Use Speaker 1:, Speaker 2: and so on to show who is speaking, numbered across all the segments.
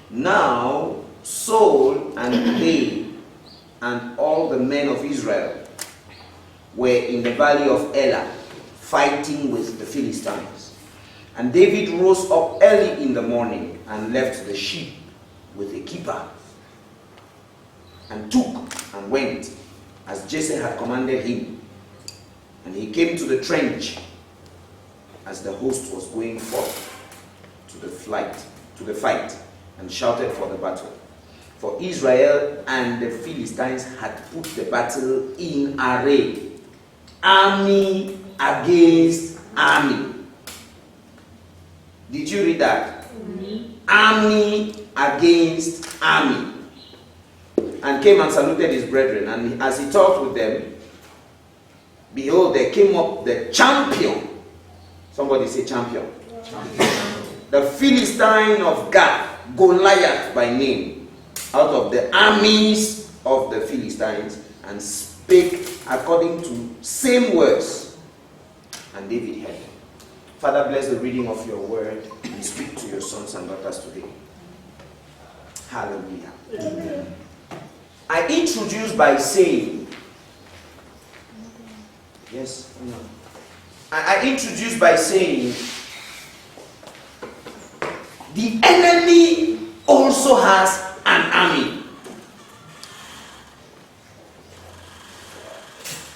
Speaker 1: Now Saul and they and all the men of Israel were in the valley of Elah, fighting with the Philistines. And David rose up early in the morning and left the sheep with a keeper, and took and went as Jesse had commanded him. And he came to the trench as the host was going forth to the fight, and shouted for the battle. For Israel and the Philistines had put the battle in array, army against army. Did you read that? Mm-hmm. Army against army. And came and saluted his brethren. And as he talked with them, behold, there came up the champion. Somebody say champion. The Philistine of Gath, Goliath by name, out of the armies of the Philistines, and spake according to same words. And David heard. Father, bless the reading of your word and speak to your sons and daughters today. Hallelujah. Amen. I introduce by saying, yes, no. I introduce by saying, the enemy also has an army.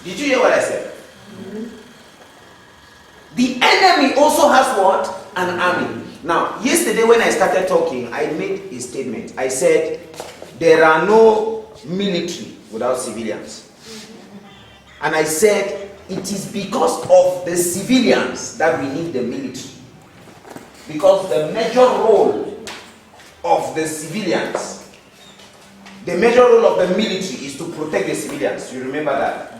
Speaker 1: Did you hear what I said? Mm-hmm. The enemy also has what? An army. Now, yesterday when I started talking, I made a statement. I said, there are no military without civilians. And I said, it is because of the civilians that we need the military. Because the major role of the civilians, the major role of the military is to protect the civilians. You remember that?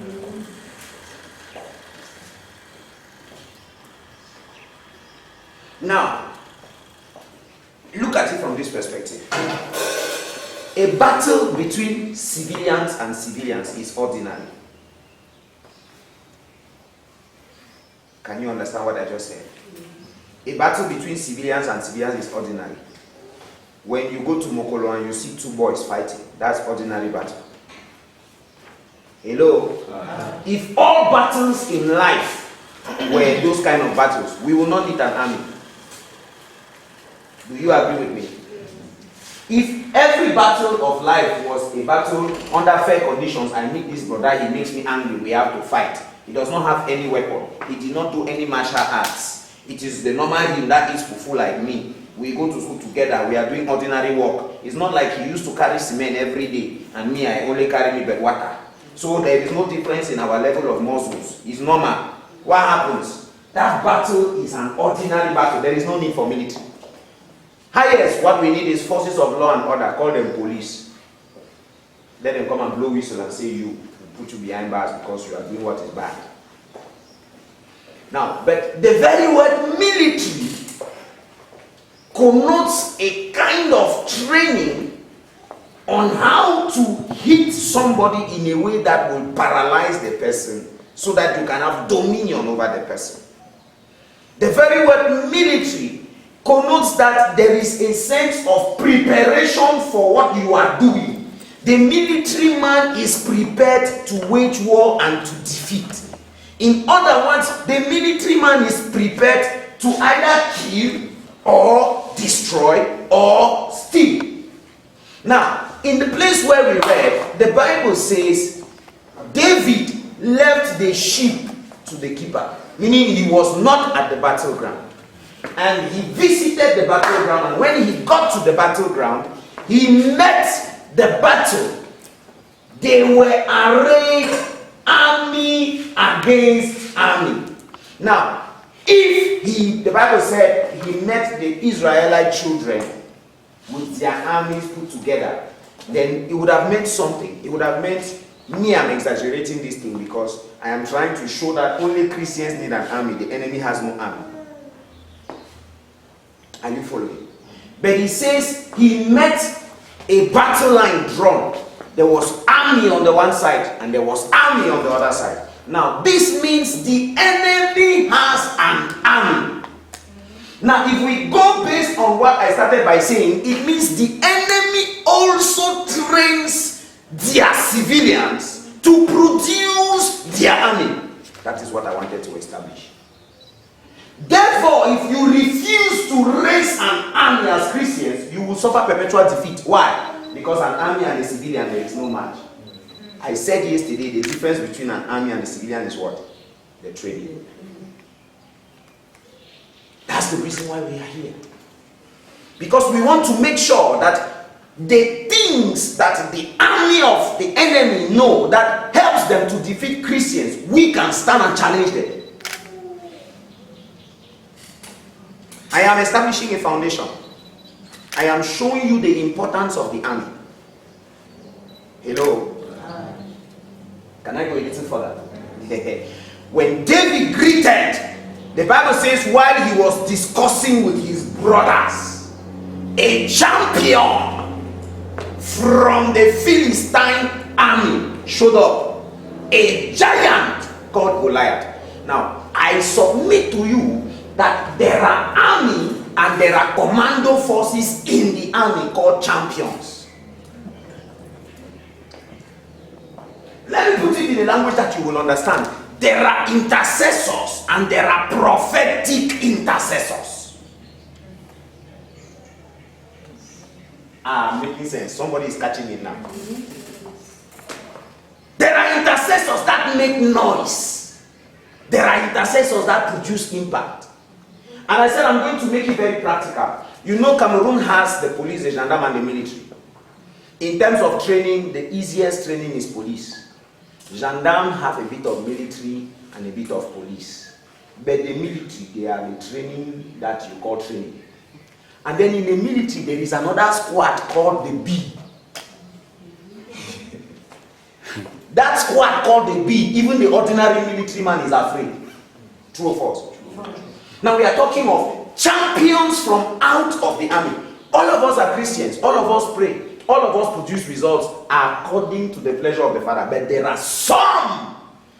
Speaker 1: Now, look at it from this perspective. A battle between civilians and civilians is ordinary. Can you understand what I just said? A battle between civilians and civilians is ordinary. When you go to Mokolo and you see two boys fighting, that's ordinary battle. Hello? If all battles in life were those kind of battles, we will not need an army. Do you agree with me? If every battle of life was a battle under fair conditions, I meet this brother, he makes me angry, we have to fight. He does not have any weapon. He did not do any martial arts. It is the normal him that is fufu like me. We go to school together, we are doing ordinary work. It's not like he used to carry cement every day, and me, I only carry me bed water. So there is no difference in our level of muscles. It's normal. What happens? That battle is an ordinary battle. There is no need for military. Highest, what we need is forces of law and order. Call them police. Let them come and blow whistle and say you, put you behind bars because you are doing what is bad. Now, but the very word military connotes a kind of training on how to hit somebody in a way that will paralyze the person so that you can have dominion over the person. The very word military connotes that there is a sense of preparation for what you are doing. The military man is prepared to wage war and to defeat. In other words, the military man is prepared to either kill or destroy or steal. Now, in the place where we read, the Bible says David left the sheep to the keeper, meaning he was not at the battleground. And he visited the battleground, and when he got to the battleground, he met the battle. They were arrayed army against army. Now, if the Bible said he met the Israelite children with their armies put together, then it would have meant something. It would have meant, me, I'm exaggerating this thing because I am trying to show that only Christians need an army. The enemy has no army. Are you following? But he says he met a battle line drawn. There was army on the one side and there was army on the other side. Now this means the enemy has an army. Now if we go based on what I started started by saying it means the enemy also trains their civilians to produce their army. That is what I wanted to establish. Therefore, if you refuse to raise an army as Christians, you will suffer perpetual defeat. Why? Because an army and a civilian, there is no match. I said yesterday, the difference between an army and a civilian is what? The training. That's the reason why we are here. Because we want to make sure that the things that the army of the enemy know that helps them to defeat Christians, we can stand and challenge them. I am establishing a foundation. I am showing you the importance of the army. Hello? Can I go a little further? When David greeted, the Bible says while he was discussing with his brothers, a champion from the Philistine army showed up. A giant called Goliath. Now, I submit to you that there are army and there are commando forces in the army called champions. Let me put it in a language that you will understand. There are intercessors and there are prophetic intercessors. Making sense. Somebody is catching it now. There are intercessors that make noise. There are intercessors that produce impact. And I said I'm going to make it very practical. You know, Cameroon has the police, the gendarme, and the military. In terms of training, the easiest training is police. Gendarmes have a bit of military and a bit of police. But the military, they are the training that you call training. And then in the military, there is another squad called the B. That squad called the B, even the ordinary military man is afraid. True or false? Now we are talking of champions from out of the army. All of us are Christians. All of us pray. All of us produce results according to the pleasure of the Father. But there are some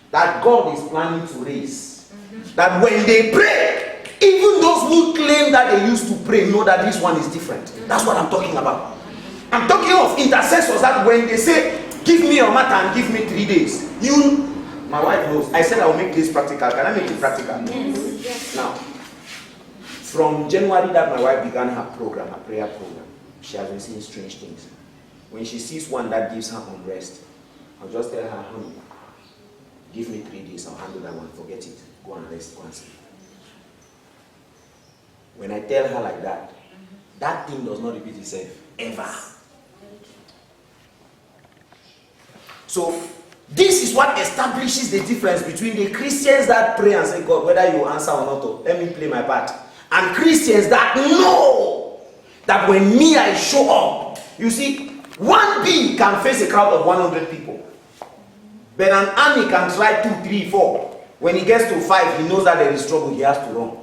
Speaker 1: that God is planning to raise. That when they pray, even those who claim that they used to pray know that this one is different. That's what I'm talking about. I'm talking of intercessors that when they say, give me your matter and give me 3 days. My wife knows. I said I will make this practical. Can I make it practical? Yes. Now, from January that my wife began her program, her prayer program, she has been seeing strange things. When she sees one that gives her unrest, I'll just tell her, honey, give me 3 days, I'll handle that one, forget it. Go and rest, go and sleep. When I tell her like that, that thing does not repeat itself, ever. So, this is what establishes the difference between the Christians that pray and say, God, whether you answer or not, let me play my part. And Christians that know that when me I show up, you see, one bee can face a crowd of 100 people. But an army can try 2, 3, 4. When he gets to 5, he knows that there is trouble, he has to run.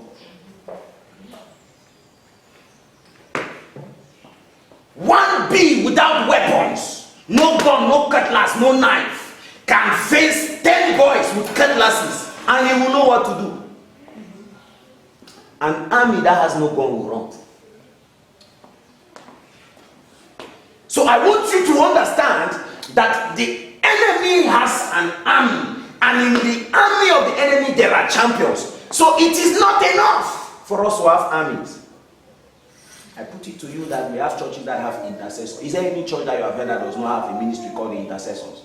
Speaker 1: One bee without weapons, no gun, no cutlass, no knife, can face 10 boys with cutlasses and he will know what to do. An army that has no gun will run. So I want you to understand that the enemy has an army, and in the army of the enemy there are champions. So it is not enough for us to have armies. I put it to you that we have churches that have intercessors. Is there any church that you have heard that does not have a ministry called the intercessors?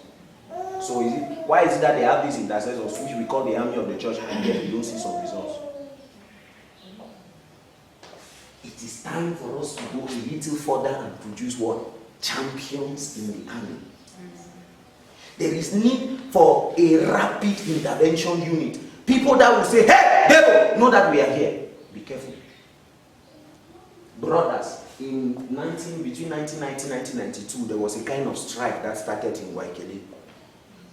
Speaker 1: So why is it that they have these intercessors, which we call the army of the church, and yet we don't see some results? It is time for us to go a little further and produce what? Champions in the army. There is need for a rapid intervention unit. People that will say, hey, devil, know that we are here. Be careful. Brothers, between 1990 and 1992, there was a kind of strike that started in Waikele.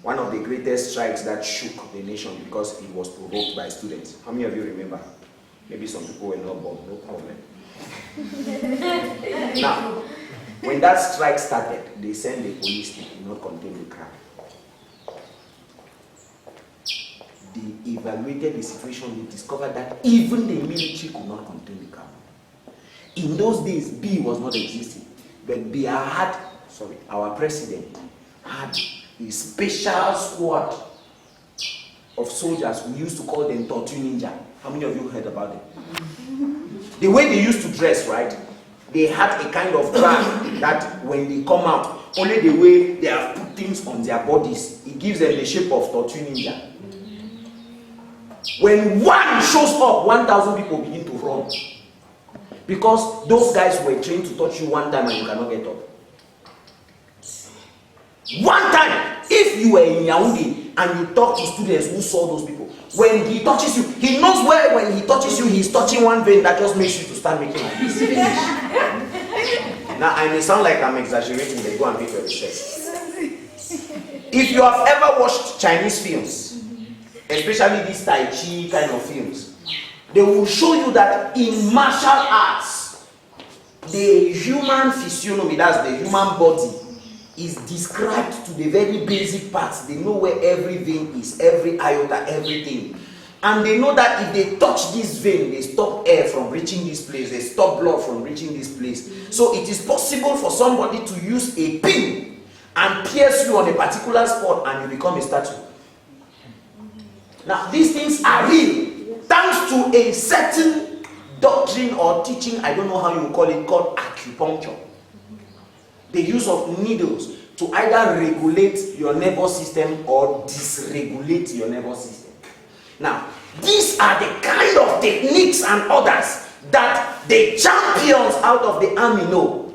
Speaker 1: One of the greatest strikes that shook the nation because it was provoked by students. How many of you remember? Maybe some people were not born, no problem. Now, when that strike started, they sent the police to not contain the crowd. They evaluated the situation, they discovered that even the military could not contain the crowd. In those days, B was not existing. But B had, our president had a special squad of soldiers. We used to call them Tortue Ninja. How many of you heard about them? The way they used to dress, right? They had a kind of bag that when they come out, only the way they have put things on their bodies, it gives them the shape of Tortue Ninja. When one shows up, 1,000 people begin to run. Because those guys were trained to touch you one time and you cannot get up. One time, if you were in Yaoundé and you talk to students who saw those people, when he touches you, he knows where when he touches you, he's touching one vein that just makes you to start making like this. Now, I may sound like I'm exaggerating, but go and make your research. If you have ever watched Chinese films, especially these Tai Chi kind of films, they will show you that in martial arts, the human physiognomy, that's the human body, is described to the very basic parts. They know where every vein is, every iota, everything. And they know that if they touch this vein, they stop air from reaching this place, they stop blood from reaching this place. So it is possible for somebody to use a pin and pierce you on a particular spot and you become a statue. Now, these things are real, thanks to a certain doctrine or teaching, I don't know how you call it, called acupuncture. The use of needles to either regulate your nervous system or dysregulate your nervous system. Now, these are the kind of techniques and others that the champions out of the army know.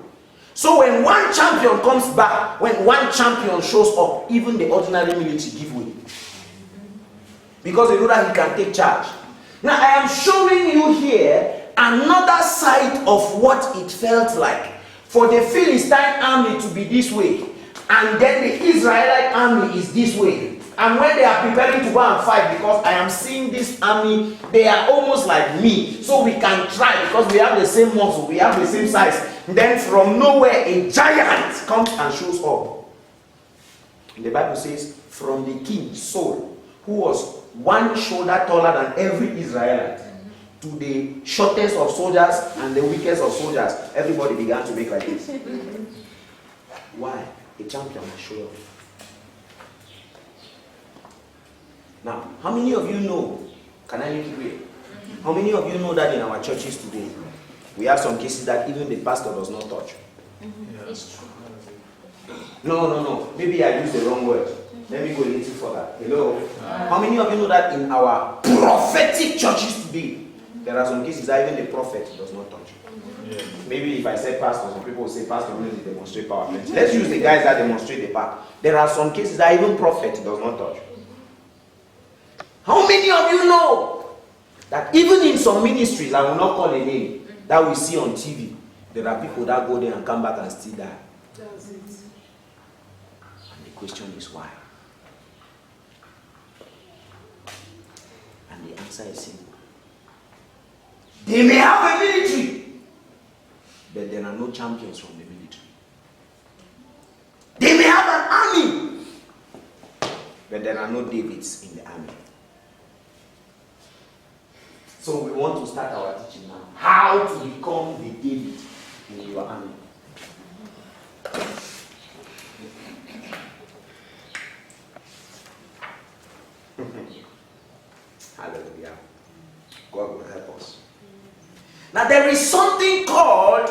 Speaker 1: So when one champion comes back, when one champion shows up, even the ordinary military give way. Because they know that he can take charge. Now I am showing you here another side of what it felt like for the Philistine army to be this way, and then the Israelite army is this way. And when they are preparing to go and fight, because I am seeing this army, they are almost like me. So we can try because we have the same muscle, we have the same size. Then from nowhere, a giant comes and shows up. The Bible says, from the king Saul, who was one shoulder taller than every Israelite, to the shortest of soldiers and the weakest of soldiers, everybody began to make like this. Why? A champion has showed up. Now, how many of you know, can I make it real? How many of you know that in our churches today, we have some cases that even the pastor does not touch?
Speaker 2: It's true.
Speaker 1: No. Maybe I used the wrong word. Let me go a little further. Hello? How many of you know that in our prophetic churches today, there are some cases that even the prophet does not touch? Yeah. Maybe if I said pastor, some people will say pastor only demonstrate power. Let's use the guys that demonstrate the power. There are some cases that even prophet does not touch. How many of you know that even in some ministries, I will not call a name, that we see on TV, there are people that go there and come back and still die?
Speaker 2: That's it.
Speaker 1: And the question is why? And the answer is simple. They may have a military, but there are no champions from the military. They may have an army, but there are no Davids in the army. So we want to start our teaching now. How to become the David in your army. Hallelujah. God will help us. Now there is something called,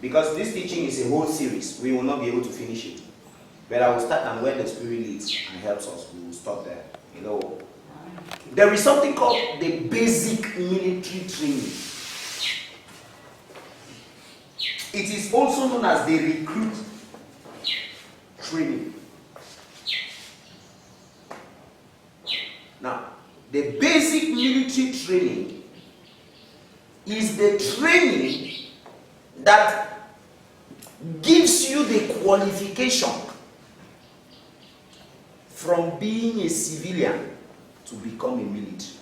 Speaker 1: because this teaching is a whole series, we will not be able to finish it. But I will start, and when the Spirit leads and helps us, we will stop there. You know, there is something called the basic military training. It is also known as the recruit training. Now, the basic military training is the training that gives you the qualification from being a civilian to become a military.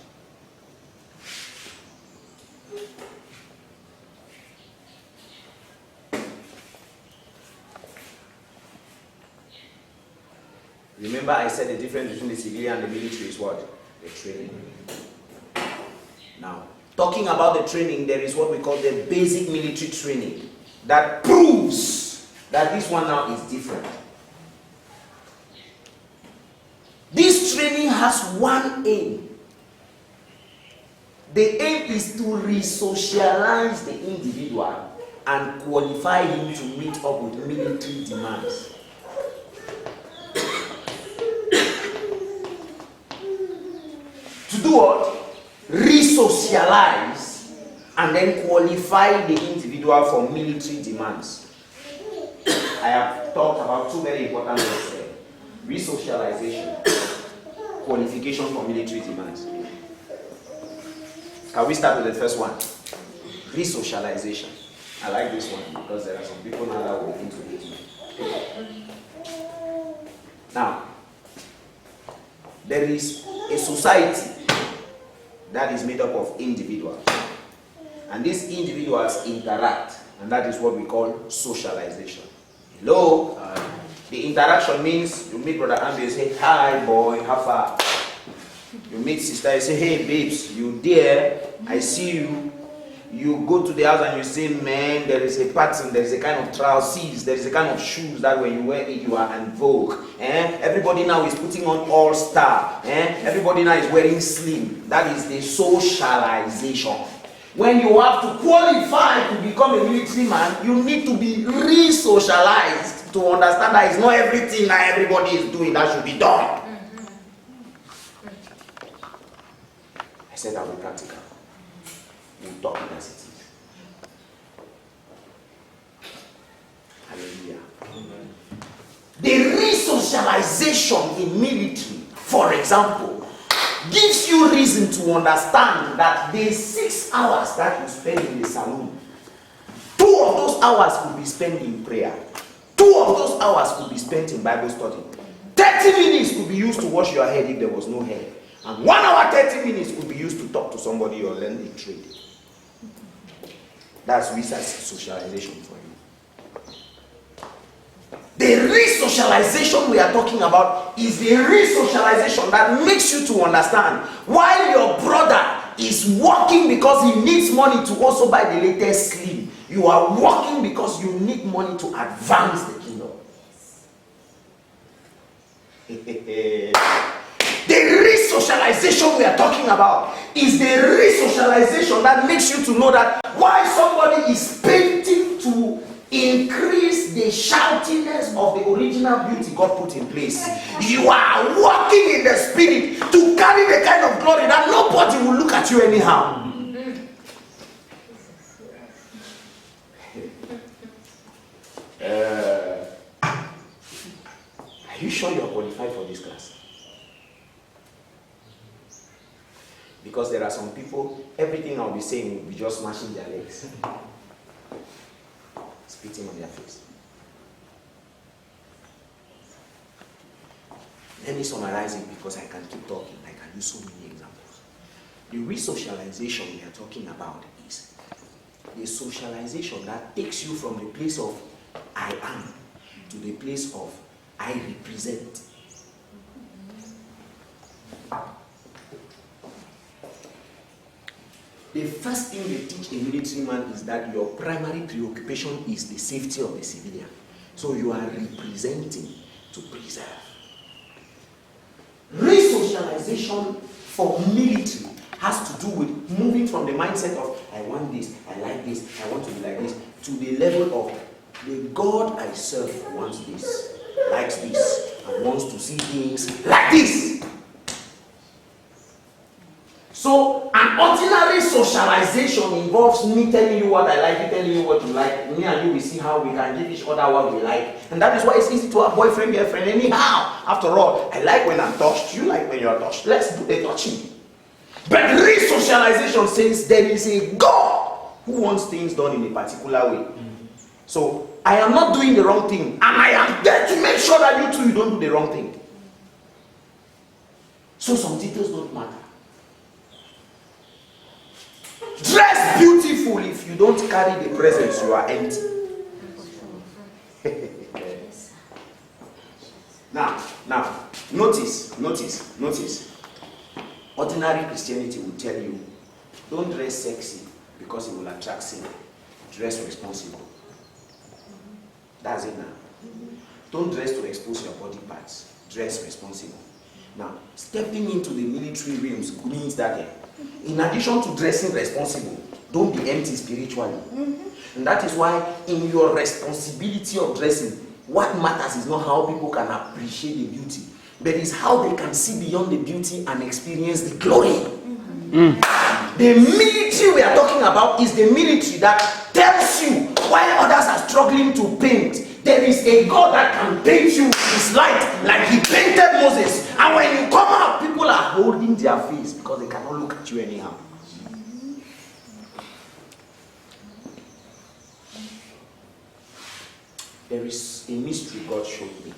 Speaker 1: Remember I said the difference between the civilian and the military is what? The training. Now, talking talking about the training, there is what we call the basic military training that proves that this one now is different. This training has one aim. The aim is to re-socialize the individual and qualify him to meet up with military demands. To do what? Re-socialize and then qualify the individual for military demands. I have talked about two very important words there. Re-socialization, qualification for military demands. Can we start with the first one? Re-socialization. I like this one because there are some people now that will look into it. Now, there is a society that is made up of individuals. And these individuals interact, and that is what we call socialization. Hello? The interaction means you meet brother Andrew, you say, hi boy, how far? You meet sister, you say, hey babes, you there? I see you. You go to the house and you say, man, there is a pattern, there is a kind of trousers, there is a kind of shoes that when you wear it, you are en vogue. Everybody now is putting on all-star. Everybody now is wearing slim. That is the socialization. When you have to qualify to become a military man, you need to be re-socialized to understand that it's not everything that everybody is doing that should be done. I said that will be practical. We'll talk it as it is. Hallelujah. Amen. The re-socialization in military, for example, gives you reason to understand that the 6 hours that you spend in the saloon, 2 of those hours could be spent in prayer. 2 of those hours could be spent in Bible study. 30 minutes could be used to wash your head if there was no hair. And 1 hour, 30 minutes could be used to talk to somebody or learn a trade. That's research socialization for you. The re-socialization we are talking about is the re-socialization that makes you to understand why your brother is working because he needs money to also buy the latest slim. You are working because you need money to advance the kingdom. The re-socialization we are talking about is the re-socialization that makes you to know that why somebody is painting to increase the shoutiness of the original beauty God put in place. You are walking in the spirit to carry the kind of glory that nobody will look at you anyhow. Are you sure you are qualified for this class? Because there are some people, everything I'll be saying will be just smashing their legs, spitting on their face. Let me summarize it because I can keep talking. I can use so many examples. The re-socialization we are talking about is the socialization that takes you from the place of I am to the place of I represent. The first thing they teach a military man is that your primary preoccupation is the safety of the civilian. So you are representing to preserve. Re-socialization for military has to do with moving from the mindset of I want this, I like this, I want to be like this, to the level of the God I serve wants this, likes this, and wants to see things like this. So an ordinary socialization involves me telling you what I like, you telling you what you like. Me and you will see how we can give each other what we like. And that is why it's easy to have boyfriend, girlfriend anyhow. After all, I like when I'm touched, you like when you're touched. Let's do the touching. But re-socialization says there is a God who wants things done in a particular way. So I am not doing the wrong thing, and I am there to make sure that you too, you don't do the wrong thing. So some details don't matter. Dress beautiful. If you don't carry the presence, you are empty. Now, notice. Ordinary Christianity will tell you Don't dress sexy because it will attract sin. Dress responsible. That's it now. Don't dress to expose your body parts. Dress responsible. Now, stepping into the military realms means that in addition to dressing responsible, don't be empty spiritually. And that is why in your responsibility of dressing, what matters is not how people can appreciate the beauty, but it's how they can see beyond the beauty and experience the glory. The military we are talking about is the military that tells you while others are struggling to paint, there is a God that can paint you with his light like he painted Moses. And when you come out, people are holding their face because they cannot look at you anyhow. There is a mystery God showed me,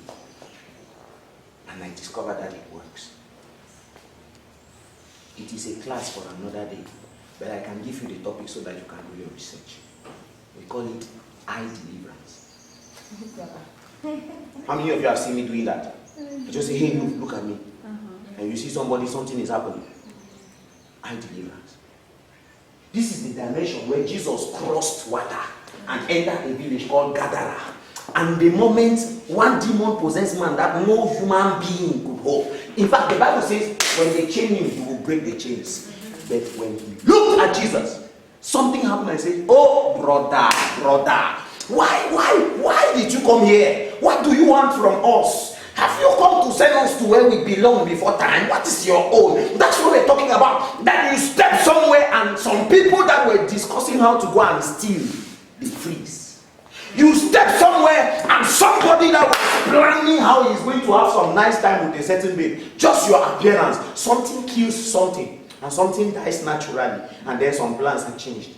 Speaker 1: and I discovered that it works. It is a class for another day, but I can give you the topic so that you can do your research. We call it eye deliverance. How many of you have seen me doing that? You just say, hey, look at me. And you see somebody, something is happening. Eye deliverance. This is the dimension where Jesus crossed water and entered a village called Gadara. And the moment one demon-possessed man that no human being could hold. In fact, the Bible says, when they chain him, he will break the chains. But when he looked at Jesus, something happened and said, oh, brother, why did you come here? What do you want from us? Have you come to send us to where we belong before time? What is your own? That's what we're talking about. That you step somewhere and some people that were discussing how to go and steal the freeze. You step somewhere and somebody that was planning how he's going to have some nice time with a certain babe, just your appearance, something kills something and something dies naturally, and then some plans have changed.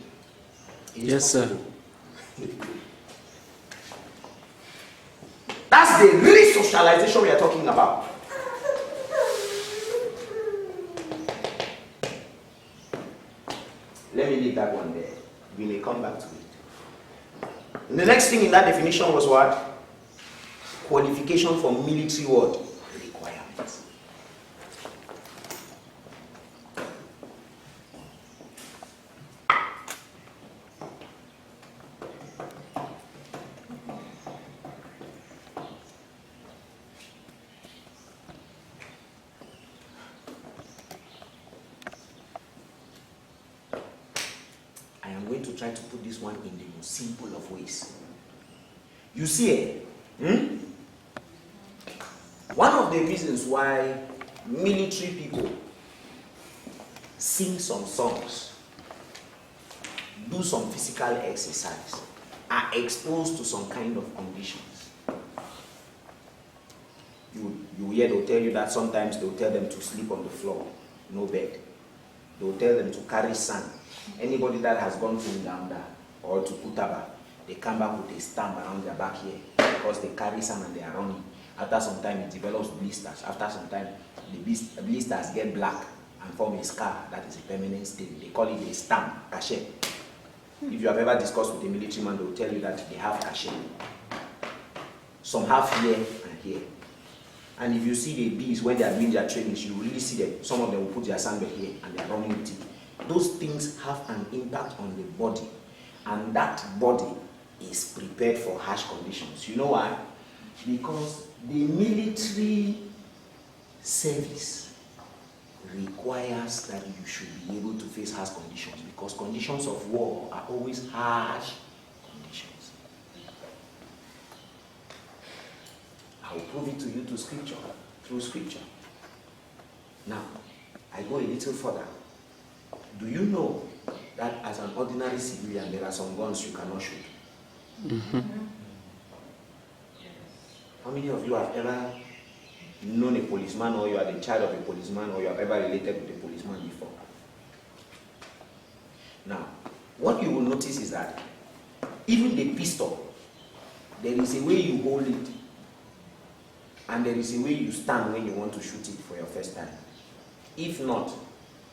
Speaker 3: Yes, sir.
Speaker 1: That's the re-socialization we are talking about. Let me leave that one there. We may come back to it. And the next thing in that definition was what? Qualification for military what? Requirements. I am going to try to put this one in the most simple of ways. You see, one of the reasons why military people sing some songs, do some physical exercise, are exposed to some kind of conditions. You hear they'll tell you that sometimes they'll tell them to sleep on the floor, no bed. They'll tell them to carry sand. Anybody that has gone to Uganda or to Kutaba, they come back with a stamp around their back here because they carry sand and they are running. After some time, it develops blisters. After some time, the blisters get black and form a scar that is a permanent stain. They call it a stamp, cachet. If you have ever discussed with a military man, they will tell you that they have cachet. Some have here and here. And if you see the bees when they are doing their trainings, you will really see them. Some of them will put their sandbag here and they are running with it. Those things have an impact on the body, and that body is prepared for harsh conditions. You know why? Because the military service requires that you should be able to face harsh conditions, because conditions of war are always harsh conditions. I will prove it to you through scripture. Now, I go a little further. Do you know that as an ordinary civilian, there are some guns you cannot shoot? How many of you have ever known a policeman, or you are the child of a policeman, or you have ever related with a policeman before? Now, what you will notice is that even the pistol, there is a way you hold it, and there is a way you stand when you want to shoot it for your first time. If not,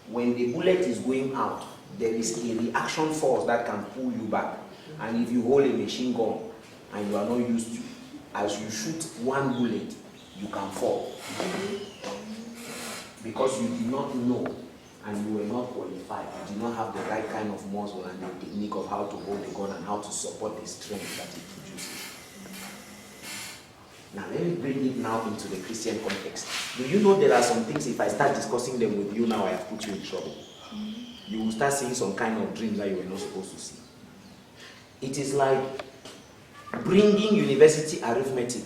Speaker 1: when the bullet is going out, there is a reaction force that can pull you back. And if you hold a machine gun and you are not used to, as you shoot one bullet, you can fall. Because you do not know and you were not qualified, you did not have the right kind of muscle and the technique of how to hold the gun and how to support the strength that it produces. Now let me bring it now into the Christian context. Do you know there are some things, if I start discussing them with you now, I have put you in trouble. You will start seeing some kind of dreams that you were not supposed to see. It is like bringing university arithmetic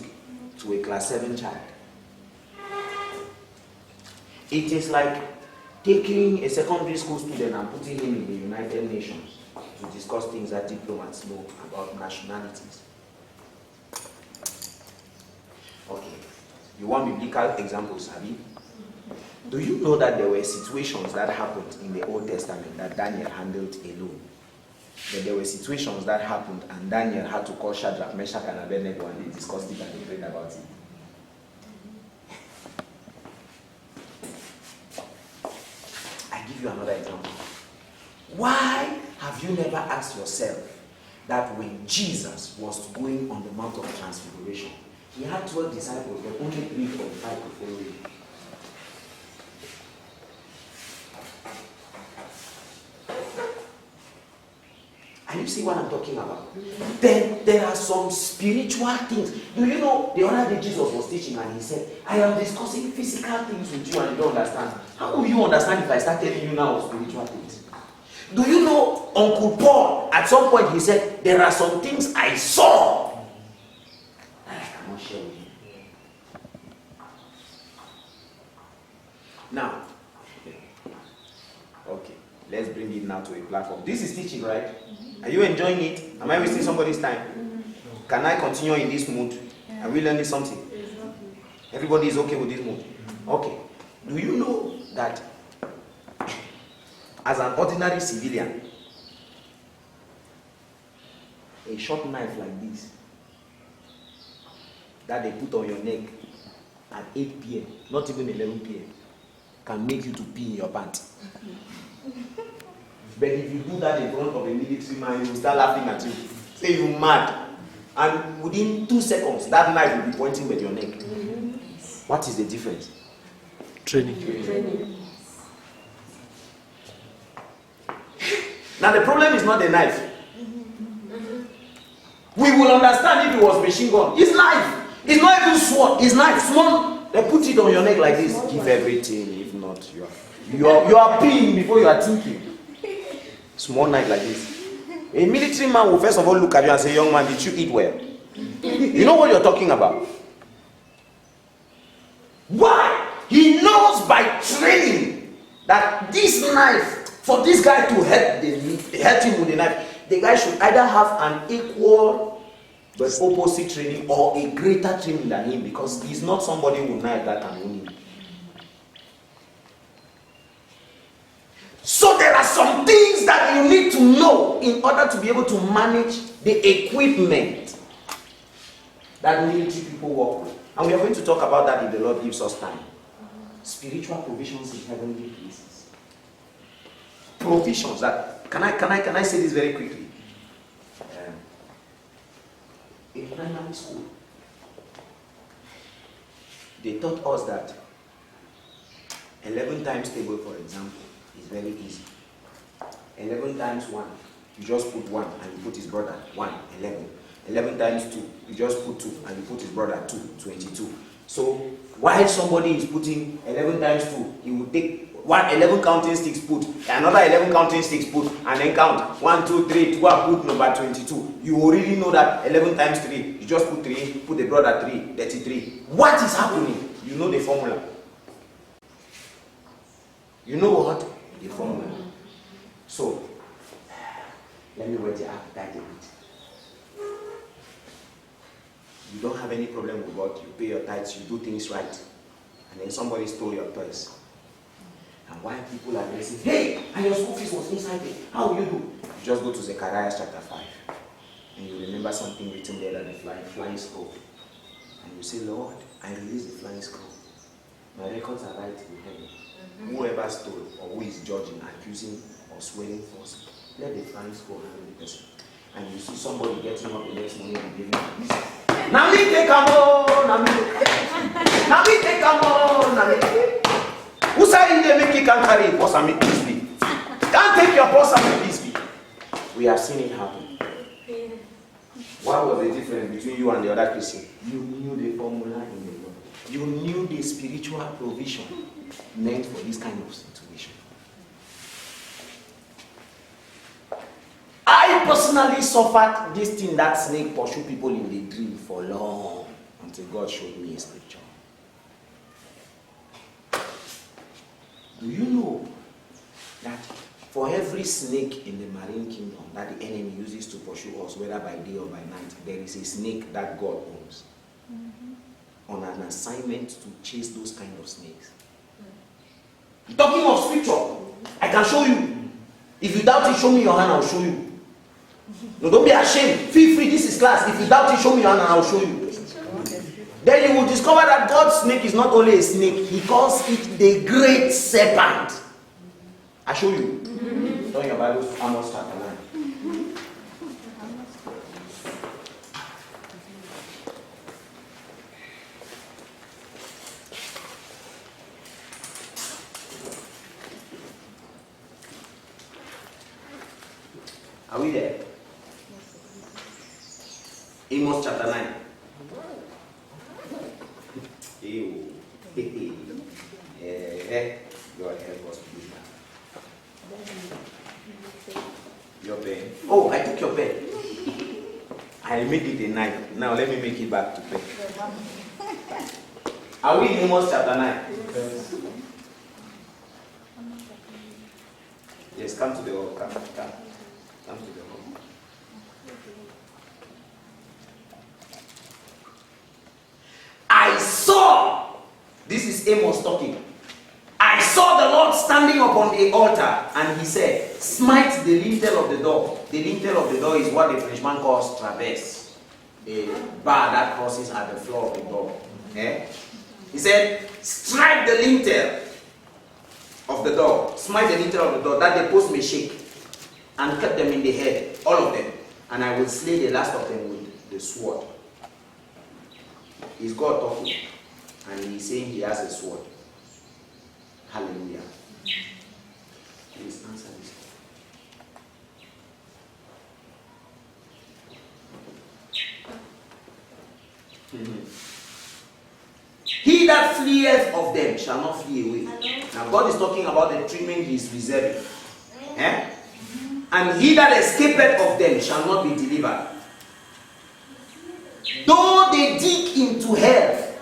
Speaker 1: to a class 7 child. It is like taking a secondary school student and putting him in the United Nations to discuss things that diplomats know about nationalities. Okay, you want biblical examples, Abi? Do you know that there were situations that happened in the Old Testament that Daniel handled alone? That there were situations that happened and Daniel had to call Shadrach, Meshach, and Abednego and they discussed it and they prayed about it. I give you another example. Why have you never asked yourself that when Jesus was going on the Mount of Transfiguration, he had 12 disciples, but only 3 qualified to follow him? And you see what I'm talking about? Then there are some spiritual things. Do you know, the other day Jesus was teaching and he said, I am discussing physical things with you and you don't understand. How will you understand if I start telling you now of spiritual things? Do you know, Uncle Paul, at some point he said, there are some things I saw that I cannot share with you. Now, okay, let's bring it now to a platform. This is teaching, right? Are you enjoying it? Am I wasting somebody's time? Can I continue in this mood? Are we learning something? Everybody is okay with this mood? Okay. Do you know that as an ordinary civilian, a short knife like this that they put on your neck at 8 p.m., not even 11 p.m., can make you to pee in your pants? But if you do that in front of a military man, he will start laughing at you. Say you're mad. And within 2 seconds, that knife will be pointing at your neck. What is the difference?
Speaker 3: Training.
Speaker 1: Now the problem is not the knife. We will understand if it was machine gun. It's knife. It's not even sword. It's knife. Small. They put it on your neck like this. Give everything. If not, you are peeing before you are thinking. Small knife like this. A military man will first of all look at you and say, young man, did you eat well? You know what you're talking about? Why? He knows by training that this knife, for this guy to hurt him with the knife, the guy should either have an equal but opposite training or a greater training than him, because he's not somebody with knife that can own him. So there are some things that you need to know in order to be able to manage the equipment that military people work with. And we are going to talk about that if the Lord gives us time. Spiritual provisions in heavenly places. Provisions that, can I say this very quickly? In primary school, they taught us that 11 times table, for example, is very easy. 11 times 1, you just put 1 and you put his brother 1, 11. 11 times 2, you just put 2 and you put his brother 2, 22. So while somebody is putting 11 times 2, he will take 11 counting sticks, put another 11 counting sticks, put, and then count 1, 2, 3, 2, and put number 22. You already know that 11 times 3, you just put 3, put the brother 3, 33. What is happening? You know the formula. You know what? The formula. So, let me whet your appetite a bit. You don't have any problem with God. You pay your tithes, you do things right. And then somebody stole your purse. And why people are saying, hey, and your school fees was inside there. How will you do? You just go to Zechariah chapter 5. And you remember something written there that the flying scroll. And you say, Lord, I release the flying scroll. My records are right in heaven. Whoever stole or who is judging, accusing, or swearing false, let the flying scroll handle the person. And you see somebody getting up the next morning and giving this. Now me take a more, now me take a more, now me. Who say they make you can't carry a purse and make peace be. Can't take your purse and make peace be. We have seen it happen. What was the difference between you and the other Christian? You knew the formula in the Lord. You knew the spiritual provision meant for this kind of situation. I personally suffered this thing that snake pursue people in the dream for long until God showed me a scripture. Do you know that for every snake in the marine kingdom that the enemy uses to pursue us, whether by day or by night, there is a snake that God owns on an assignment to chase those kind of snakes? Talking of scripture, I can show you. If you doubt it, show me your hand, I'll show you. No, don't be ashamed. Feel free, this is class. If you doubt it, show me your hand and I'll show you. Then you will discover that God's snake is not only a snake, he calls it the great serpent. I show you. Turn your Bible to Amos chapter 9. Are we there? Amos chapter 9. Ew. God help us please now. Your pen. Oh, I took your pen. I made it a 9. Now let me make it back to pen. Are we in Amos chapter 9? Yes, come to the hall. Come to the hall. I saw, this is Amos talking. I saw the Lord standing upon the altar, and he said, smite the lintel of the door. The lintel of the door is what the Frenchman calls traverse, a bar that crosses at the floor of the door. He said, strike the lintel of the door, smite the lintel of the door, that the post may shake, and cut them in the head, all of them, and I will slay the last of them with the sword. Is God talking? And he's saying he has a sword. Hallelujah. Please answer this. He that fleeth of them shall not flee away. Now God is talking about the treatment he is reserving. And he that escapeth of them shall not be delivered. Though they dig into hell,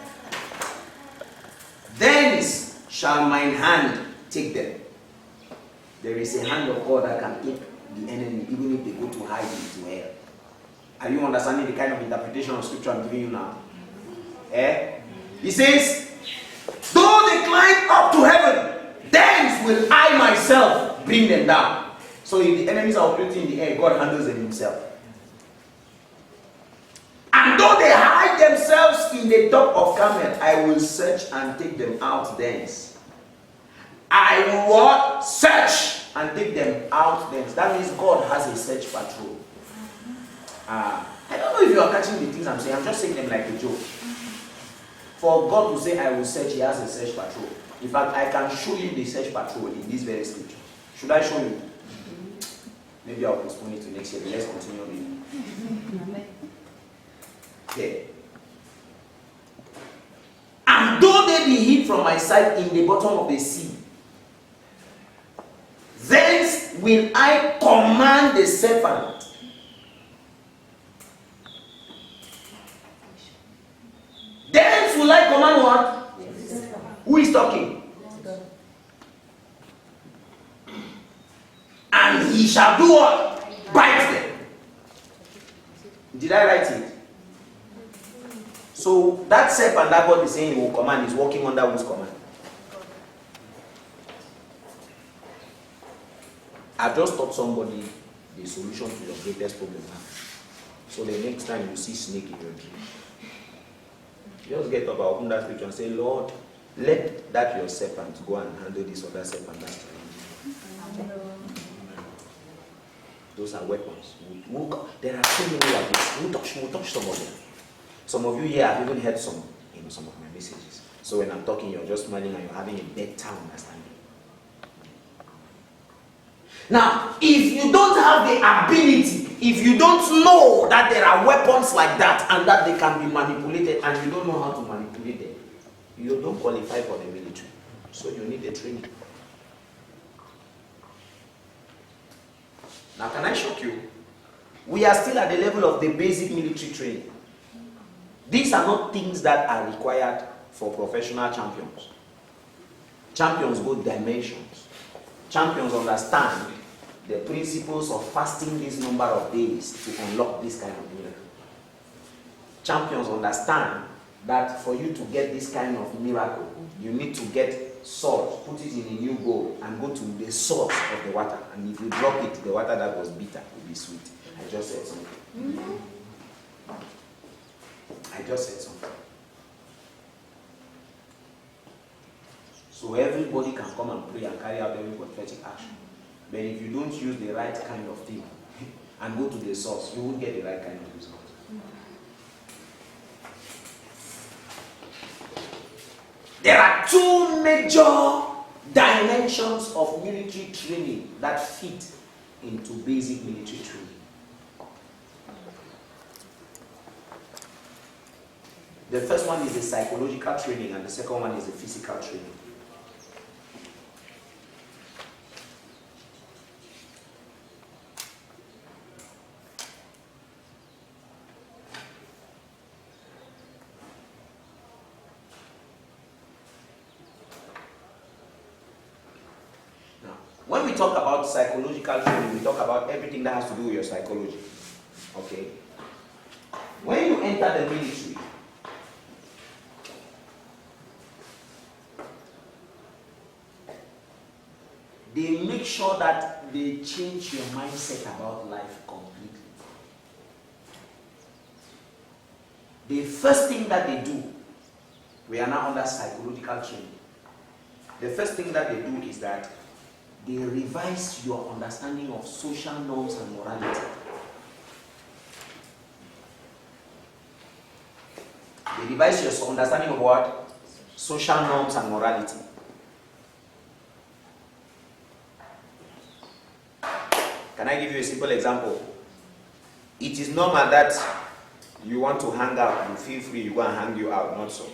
Speaker 1: thence shall mine hand take them. There is a hand of God that can take the enemy even if they go to hide into hell. Are you understanding the kind of interpretation of scripture I'm giving you now? He says, though they climb up to heaven, thence will I myself bring them down. So if the enemies are operating in the air, God handles them himself. And though they hide themselves in the top of Carmel, I will search and take them out thence. I will what? Search and take them out thence. That means God has a search patrol. I don't know if you are catching the things I'm saying. I'm just saying them like a joke. For God to say, I will search, he has a search patrol. In fact, I can show you the search patrol in this very scripture. Should I show you? Maybe I'll postpone it to next year, but let's continue reading. Okay. And though they be hid from my sight in the bottom of the sea, thence will I command the serpent. Thence will I command what? Who is talking? And he shall do what? Bite them. Did I write it? So that serpent that God is saying he will command is working under whose command? I've just taught somebody the solution to your greatest problem now. So the next time you see snake in your dream, just get up and open that scripture and say, Lord, let that your serpent go and handle this other serpent that's trying. Those are weapons. There are so many like this. We'll touch some of them. Some of you here have even heard some of my messages. So when I'm talking, you're just smiling and you're having a better understanding. Now, if you don't have the ability, if you don't know that there are weapons like that and that they can be manipulated, and you don't know how to manipulate them, you don't qualify for the military. So you need a training. Now, can I shock you? We are still at the level of the basic military training. These are not things that are required for professional champions. Champions go dimensions. Champions understand the principles of fasting this number of days to unlock this kind of miracle. Champions understand that for you to get this kind of miracle, you need to get salt, put it in a new bowl, and go to the source of the water. And if you drop it, the water that was bitter will be sweet. I just said something. I just said something. So everybody can come and pray and carry out every prophetic action. But if you don't use the right kind of thing and go to the source, you won't get the right kind of result. There are two major dimensions of military training that fit into basic military training. The first one is the psychological training, and the second one is the physical training. When we talk about psychological training, we talk about everything that has to do with your psychology. Okay? When you enter the military, they make sure that they change your mindset about life completely. The first thing that they do, we are now under psychological training. The first thing that they do is that they revise your understanding of social norms and morality. They revise your understanding of what? Social norms and morality. Can I give you a simple example? It is normal that you want to hang out, you feel free, you go and hang you out, not so.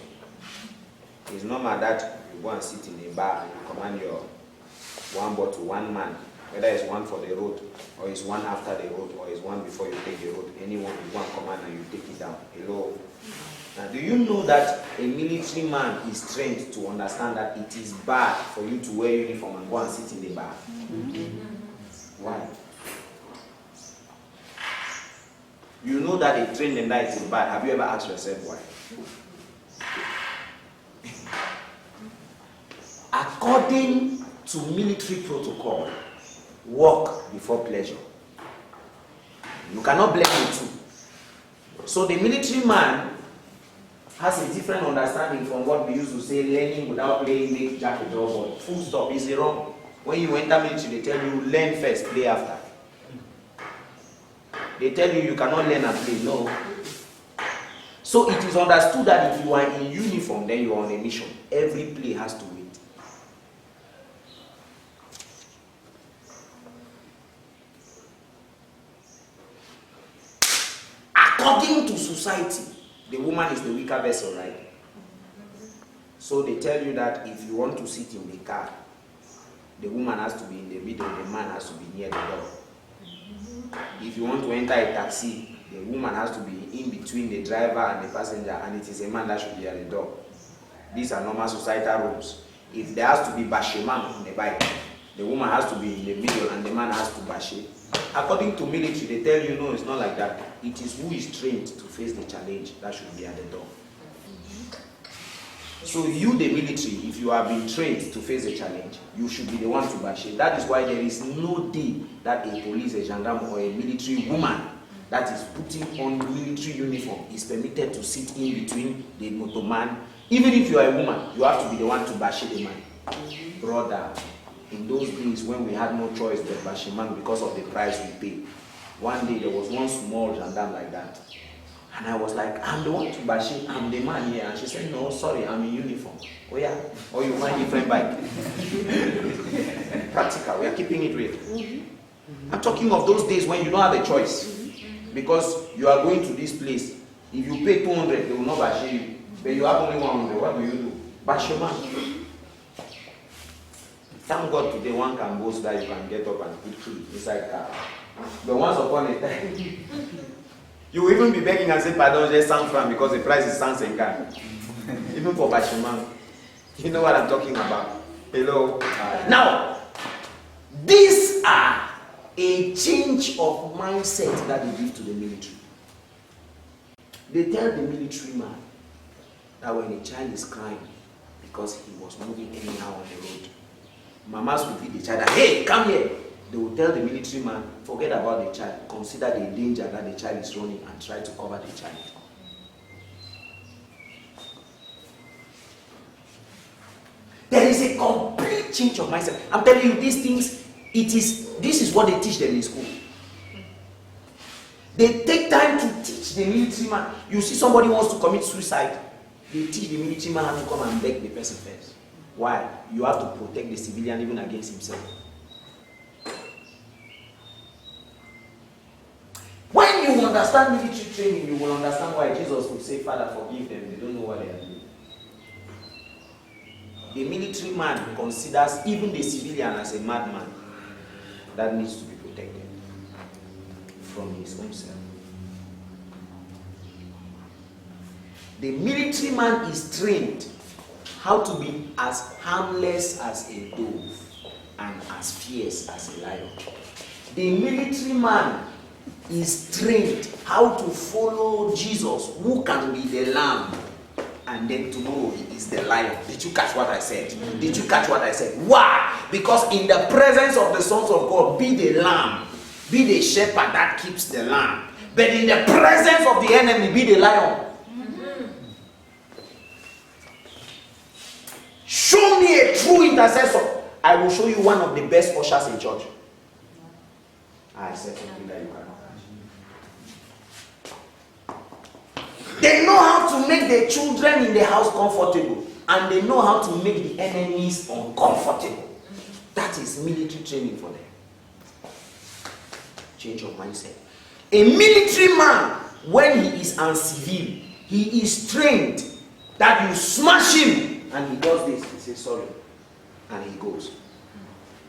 Speaker 1: It's normal that you go and sit in a bar and you command your one bottle, one man, whether it's one for the road, or it's one after the road, or it's one before you take the road. Anyone, you go and command and you take it down. Hello. Now, do you know that a military man is trained to understand that it is bad for you to wear uniform and go and sit in the bar? Why? You know that they train them that it is bad. Have you ever asked yourself why? According to military protocol, work before pleasure. You cannot blend the two. So the military man has a different understanding from what we used to say, learning without playing makes Jack a dull boy. Full stop, is wrong. When you enter military, they tell you learn first, play after. They tell you cannot learn and play. No. So it is understood that if you are in uniform, then you are on a mission. Every play has to wait. According to society, the woman is the weaker vessel, right? So they tell you that if you want to sit in the car, the woman has to be in the middle, the man has to be near the door. If you want to enter a taxi, the woman has to be in between the driver and the passenger, and it is a man that should be at the door. These are normal societal rules. If there has to be basheman on the bike, the woman has to be in the middle and the man has to bashe. According to military, they tell you no, it's not like that. It is who is trained to face the challenge that should be at the door. So you, the military, if you have been trained to face a challenge, you should be the one to bashe. That is why there is no day that a police, a gendarme, or a military woman that is putting on military uniform is permitted to sit in between the motorman. Even if you are a woman, you have to be the one to bashe the man. Brother, in those days when we had no choice but bashe man because of the price we pay, one day there was one small gendarme like that. And I was like, I'm the one to Bashi, I'm the man here. And she said, no, sorry, I'm in uniform. Oh yeah, or you find different bike. Practical, we are keeping it real. I'm talking of those days when you don't have a choice. Because you are going to this place. If you pay 200, they will not Bashi you. But you have only 100, what do you do? Bashi man. Thank God today one can boast that you can get up and put food inside car. But once upon a time, you will even be begging and say, pardon, just San Fran because the price is San Senkan. Even for Bashiman. You know what I'm talking about. Hello. Now, these are a change of mindset that they give to the military. They tell the military man that when a child is crying because he was moving anyhow on the road, mamas will feed the child, hey, come here. They will tell the military man, forget about the child, consider the danger that the child is running and try to cover the child. There is a complete change of mindset. I'm telling you, these things, this is what they teach them in school. They take time to teach the military man. You see somebody wants to commit suicide, they teach the military man how to come and beg the person first. Why? You have to protect the civilian even against himself. When you understand military training, you will understand why Jesus would say, Father, forgive them. They don't know what they are doing. The military man considers even the civilian as a madman that needs to be protected from his own self. The military man is trained how to be as harmless as a dove and as fierce as a lion. The military man is trained how to follow Jesus, who can be the lamb, and then tomorrow he is the lion. Did you catch what I said? Did you catch what I said? Why? Because in the presence of the sons of God, be the lamb, be the shepherd that keeps the lamb. But in the presence of the enemy, be the lion. Show me a true intercessor. I will show you one of the best ushers in church. I said something that you cannot. They know how to make the children in the house comfortable, and they know how to make the enemies uncomfortable. That is military training for them. Change of mindset. A military man, when he is uncivil, he is trained that you smash him and he does this, he says sorry, and he goes.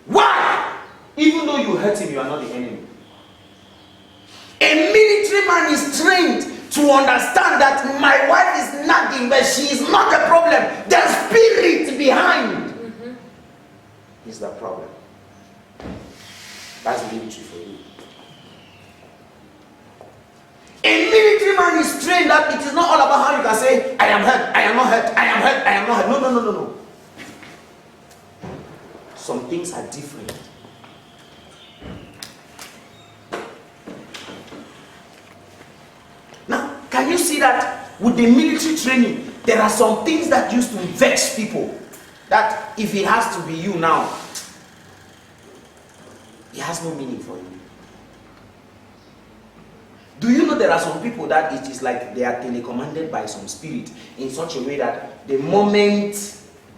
Speaker 1: Why? Even though you hurt him, you are not the enemy. A military man is trained to understand that my wife is nagging, but she is not the problem. The spirit behind is the problem. That's military for you. A military man is trained that it is not all about how you can say, I am hurt, I am not hurt, I am hurt, I am not hurt. No. Some things are different. Now, can you see that with the military training, there are some things that used to vex people, that if it has to be you now, it has no meaning for you. Do you know there are some people that it is like they are telecommanded by some spirit in such a way that the moment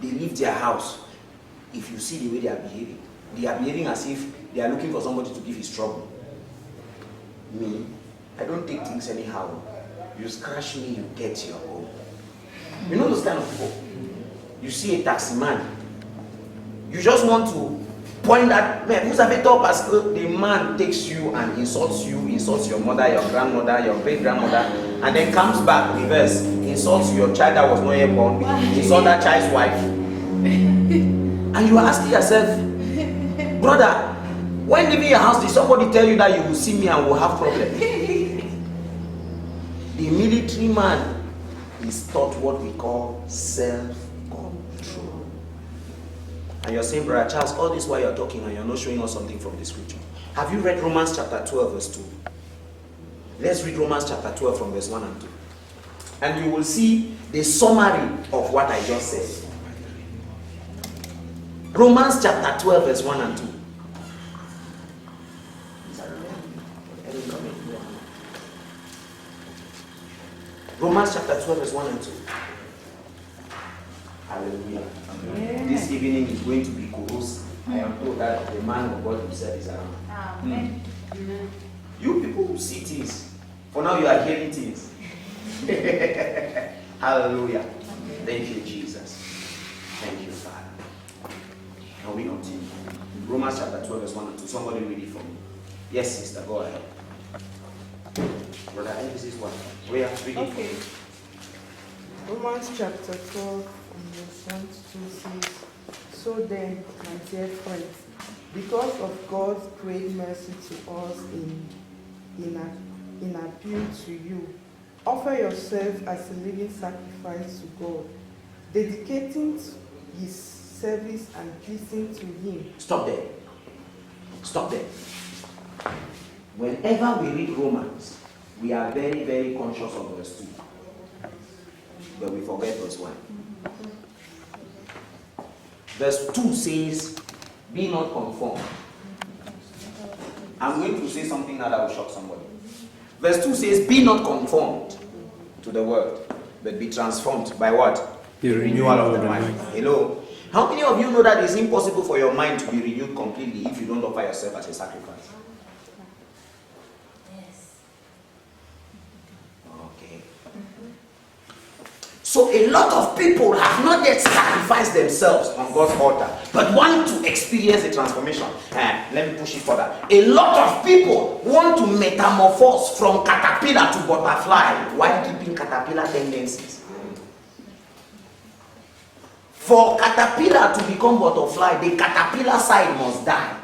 Speaker 1: they leave their house, if you see the way they are behaving as if they are looking for somebody to give his trouble. Me, I don't take things anyhow. You scratch me, you get your own. You know those kind of people? You see a taxi man, you just want to point at, man, who's a top as the man takes you and insults you, insults your mother, your grandmother, your great-grandmother, and then comes back reverse, insults your child that was not yet born, insults that child's wife. And you are asking yourself, brother, when leaving your house, did somebody tell you that you will see me and will have problems? The military man is taught what we call self-control. And you're saying, Brother Charles, all this while you're talking and you're not showing us something from the scripture. Have you read Romans chapter 12 verse 2? Let's read Romans chapter 12 from verse 1 and 2. And you will see the summary of what I just said. Romans chapter 12 verse 1 and 2. Romans chapter 12, verse 1 and 2. Hallelujah. This evening is going to be corrosive. I am told that the man of God himself is around.
Speaker 2: Amen.
Speaker 1: You people who see things. For now you are hearing things. Hallelujah. Thank you, Jesus. Thank you, Father. Now we continue. Romans chapter 12, verse 1 and 2. Somebody read it for me. Yes, sister, go ahead. Brother, this is what? We are reading.
Speaker 4: Okay. Romans chapter 12, verse 1 to 2 says, "So then, my dear friends, because of God's great mercy to us in appeal to you, offer yourselves as a living sacrifice to God, dedicating His service and pleasing to Him."
Speaker 1: Stop there. Stop there. Whenever we read Romans, we are very, very conscious of verse 2. But we forget verse 1. Verse 2 says, "Be not conformed." I'm going to say something now that will shock somebody. Verse 2 says, "Be not conformed to the world, but be transformed by what?
Speaker 3: The
Speaker 1: Renewal of the mind." Hello. How many of you know that it's impossible for your mind to be renewed completely if you don't offer yourself as a sacrifice?
Speaker 2: Yes.
Speaker 1: Okay. So a lot of people have not yet sacrificed themselves on God's altar, but want to experience the transformation. Let me push it further. A lot of people want to metamorphose from caterpillar to butterfly while keeping caterpillar tendencies. For caterpillar to become butterfly, the caterpillar side must die.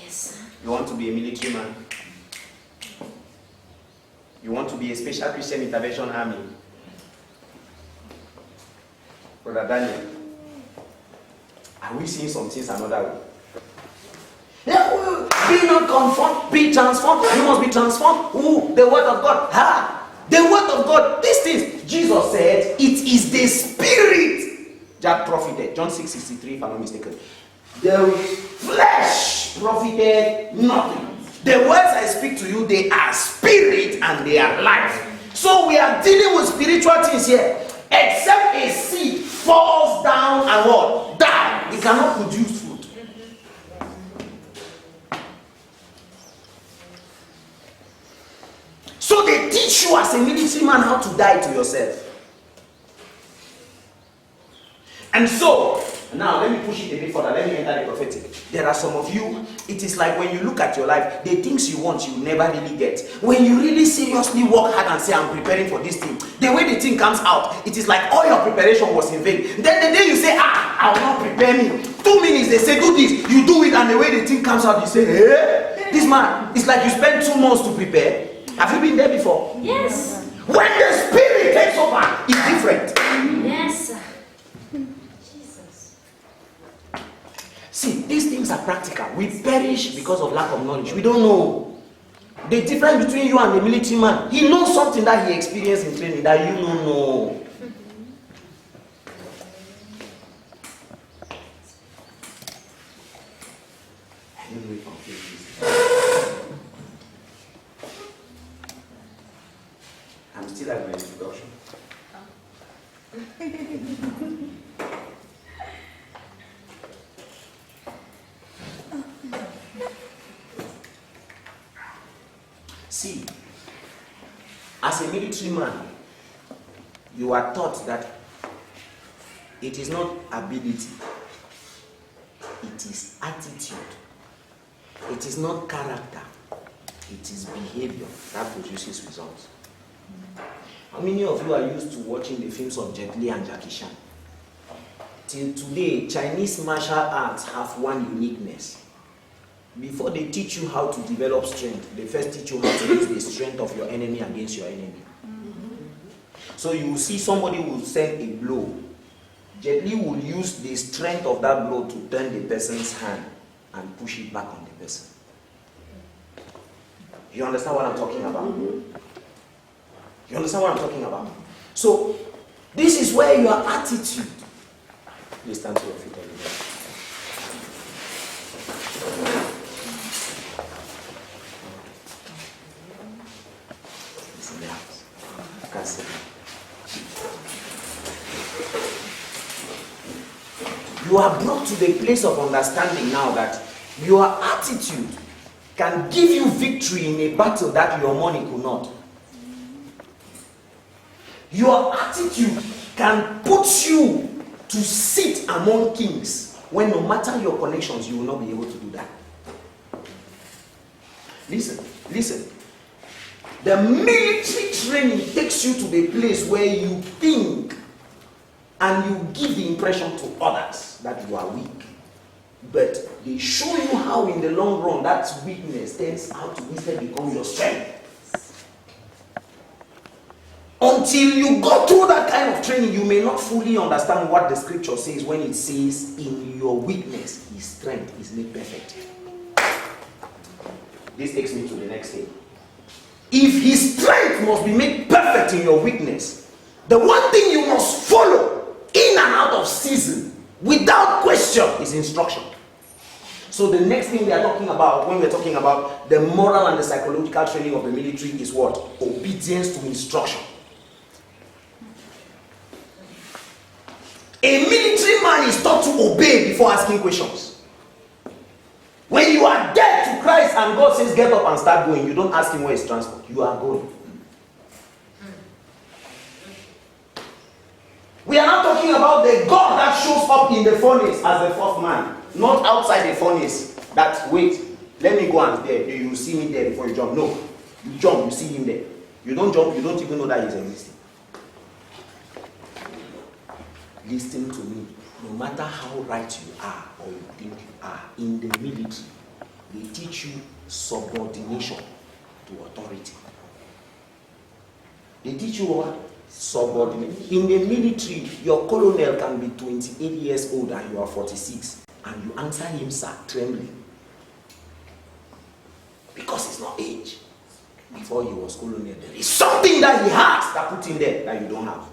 Speaker 2: Yes.
Speaker 1: You want to be a military man? You want to be a special Christian intervention army? Brother Daniel, are we seeing some things another way? Be not conformed, be transformed. You must be transformed. Who? The word of God. The word of God. These things. Jesus said, "It is the spirit that profited." John 6:63, if I'm not mistaken. The flesh profited nothing. The words I speak to you, they are spirit and they are life. So we are dealing with spiritual things here. Except a seed falls down and what? Die. It cannot produce fruit. So they teach you as a military man how to die to yourself. And so, now let me push it a bit further. Let me enter the prophetic. There are some of you, it is like when you look at your life, the things you want, you never really get. When you really seriously work hard and say, "I'm preparing for this thing," the way the thing comes out, it is like all your preparation was in vain. Then the day you say, "I will not prepare me." 2 minutes, they say, "Do this," you do it, and the way the thing comes out, you say, "Hey, this man," it's like you spent 2 months to prepare. Have you been there before?
Speaker 2: Yes.
Speaker 1: When the spirit takes over, it's different.
Speaker 2: Yes. Jesus.
Speaker 1: See, these things are practical. We perish because of lack of knowledge. We don't know. The difference between you and the military man, he knows something that he experienced in training that you don't know. I'm still at my introduction. See, as a military man, you are taught that it is not ability, it is attitude. It is not character, it is behavior that produces results. How many of you are used to watching the films of Jet Li and Jackie Chan? Till today, Chinese martial arts have one uniqueness. Before they teach you how to develop strength, they first teach you how to use the strength of your enemy against your enemy. So you will see somebody will send a blow. Jet Li will use the strength of that blow to turn the person's hand and push it back on the person. You understand what I'm talking about? You understand what I'm talking about? So, this is where your attitude. Please stand to your feet, everybody. in the house. You can sit down. You are brought to the place of understanding now that your attitude can give you victory in a battle that your money could not. Your attitude can put you to sit among kings when no matter your connections, you will not be able to do that. Listen. The military training takes you to the place where you think and you give the impression to others that you are weak. But they show you how in the long run that weakness turns out to instead become your strength. Until you go through that kind of training, you may not fully understand what the scripture says when it says, in your weakness, his strength is made perfect. This takes me to the next thing. If his strength must be made perfect in your weakness, the one thing you must follow in and out of season, without question, is instruction. So the next thing we are talking about, when we're talking about the moral and the psychological training of the military, is what? Obedience to instruction. A military man is taught to obey before asking questions. When you are dead to Christ and God says get up and start going, you don't ask him where his transport. You are going. We are not talking about the God that shows up in the furnace as the fourth man. Not outside the furnace. That, wait, let me go and there. You will see me there before you jump. No. You jump, you see him there. You don't jump, you don't even know that he's existing. Listen to me. No matter how right you are or you think you are, in the military, they teach you subordination to authority. They teach you what? Subordination. In the military, your colonel can be 28 years old and you are 46, and you answer him, sir, trembling. Because it's not age. Before he was colonel, there is something that he has that put in there that you don't have.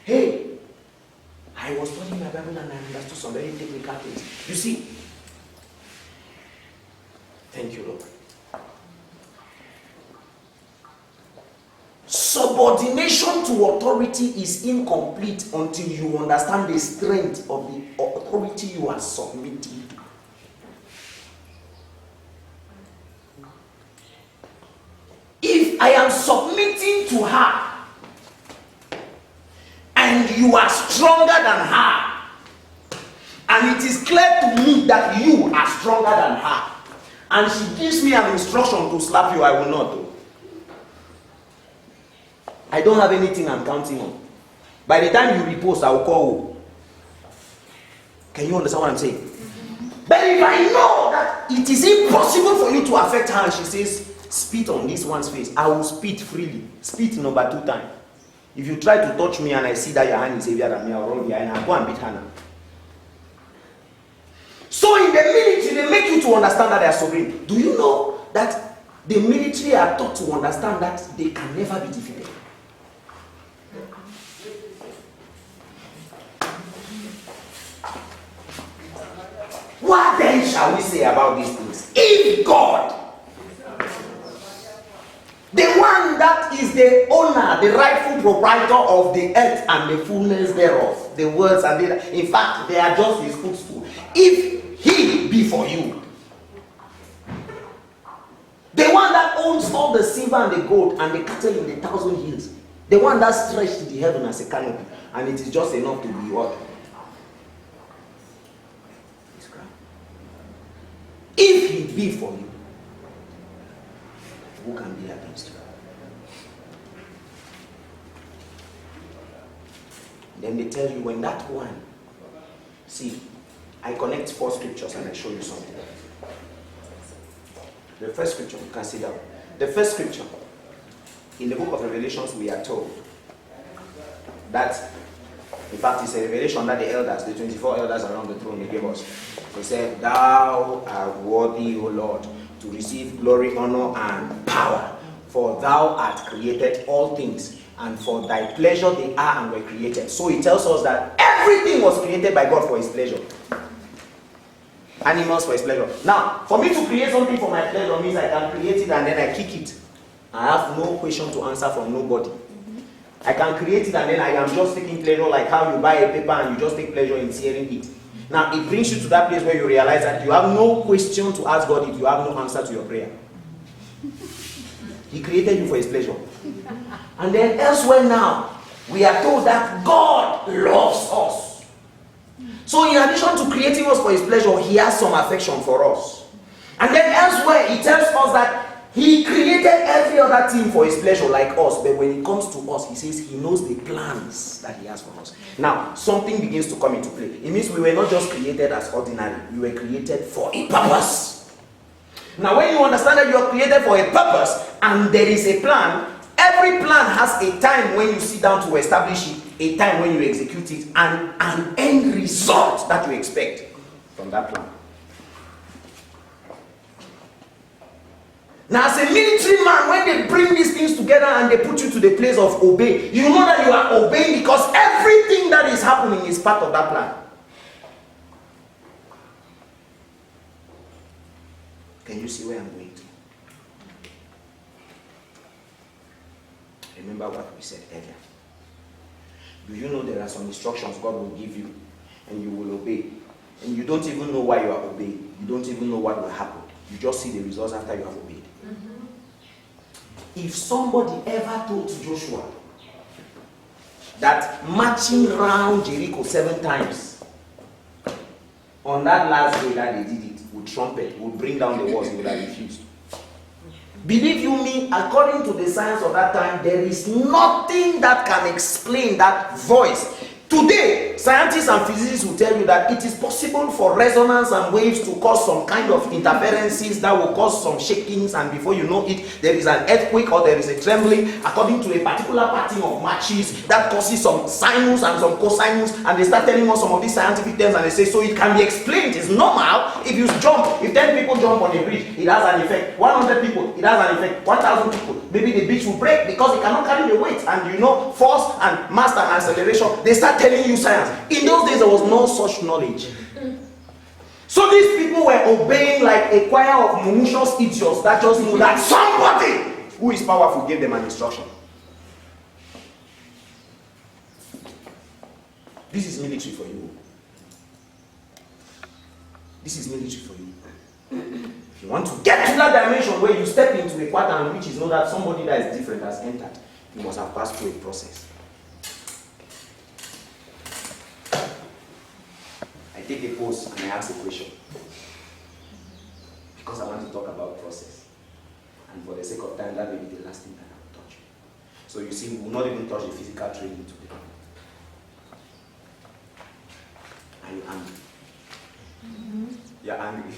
Speaker 1: Hey, I was studying my Bible and I understood some very technical things. You see? Thank you, Lord. Subordination to authority is incomplete until you understand the strength of the authority you are submitting to. If I am submitting to her, and you are stronger than her, and it is clear to me that you are stronger than her, and she gives me an instruction to slap you, I will not do. I don't have anything I'm counting on. By the time you repost, I will call you. Can you understand what I'm saying? But if I know that it is impossible for you to affect her, and she says, spit on this one's face, I will spit freely. Spit number 2 times. If you try to touch me and I see that your hand is heavier than me, I'll roll behind and I'll go and beat her now. So in the military, they make you to understand that they are sovereign. Do you know that the military are taught to understand that they can never be defeated? What then shall we say about these things? If God, the one that is the owner, the rightful proprietor of the earth and the fullness thereof, the words and the, in fact, they are just his footstool. If he be for you, the one that owns all the silver and the gold and the cattle in the 1,000 hills, the one that stretched the heaven as a canopy, and it is just enough to be what? His crown. If he be for you, who can be against you? Then they tell you when that one, see, I connect 4 scriptures and I show you something. The first scripture, you can see that. The first scripture, in the book of Revelations, we are told that, in fact, it's a revelation that the elders, the 24 elders around the throne, they gave us. They said, thou art worthy, O Lord, to receive glory, honor, and power, for thou art created all things, and for thy pleasure they are and were created. So it tells us that everything was created by God for his pleasure. Animals for his pleasure. Now, for me to create something for my pleasure means I can create it and then I kick it. I have no question to answer from nobody. I can create it and then I am just taking pleasure, like how you buy a paper and you just take pleasure in tearing it. Now, it brings you to that place where you realize that you have no question to ask God if you have no answer to your prayer. He created you for his pleasure. And then elsewhere now, we are told that God loves us. So in addition to creating us for his pleasure, he has some affection for us. And then elsewhere, he tells us that he created every other thing for his pleasure like us. But when it comes to us, he says he knows the plans that he has for us. Now, something begins to come into play. It means we were not just created as ordinary. We were created for a purpose. Now, when you understand that you are created for a purpose and there is a plan, every plan has a time when you sit down to establish it, a time when you execute it, and an end result that you expect from that plan. Now, as a military man, when they bring these things together and they put you to the place of obey, you know that you are obeying because everything that is happening is part of that plan. Can you see where I'm going to? Remember what we said earlier. Do you know there are some instructions God will give you and you will obey? And you don't even know why you are obeying. You don't even know what will happen. You just see the results after you have obeyed. If somebody ever told Joshua that marching around Jericho 7 times on that last day that they did it with trumpet would bring down the walls, he would have refused. Believe you me, according to the science of that time, there is nothing that can explain that voice. Today, scientists and physicists will tell you that it is possible for resonance and waves to cause some kind of interferences that will cause some shakings, and before you know it, there is an earthquake or there is a trembling according to a particular pattern of matches that causes some sinus and some cosinus, and they start telling us some of these scientific terms and they say, so it can be explained. It's normal. If you jump, if 10 people jump on a bridge, it has an effect. 100 people, it has an effect. 1,000 people, maybe the bridge will break because it cannot carry the weight, and you know, force and mass and acceleration, they start telling you science. In those days, there was no such knowledge. So these people were obeying like a choir of malicious idiots that just knew that somebody who is powerful gave them an instruction. This is military for you. This is military for you. If you want to get to that dimension where you step into a pattern which is know that somebody that is different has entered, you must have passed through a process. I take a pause and I ask a question. Because I want to talk about process. And for the sake of time, that may be the last thing that I will touch. So you see, we will not even touch the physical training today. Are you angry? You're angry.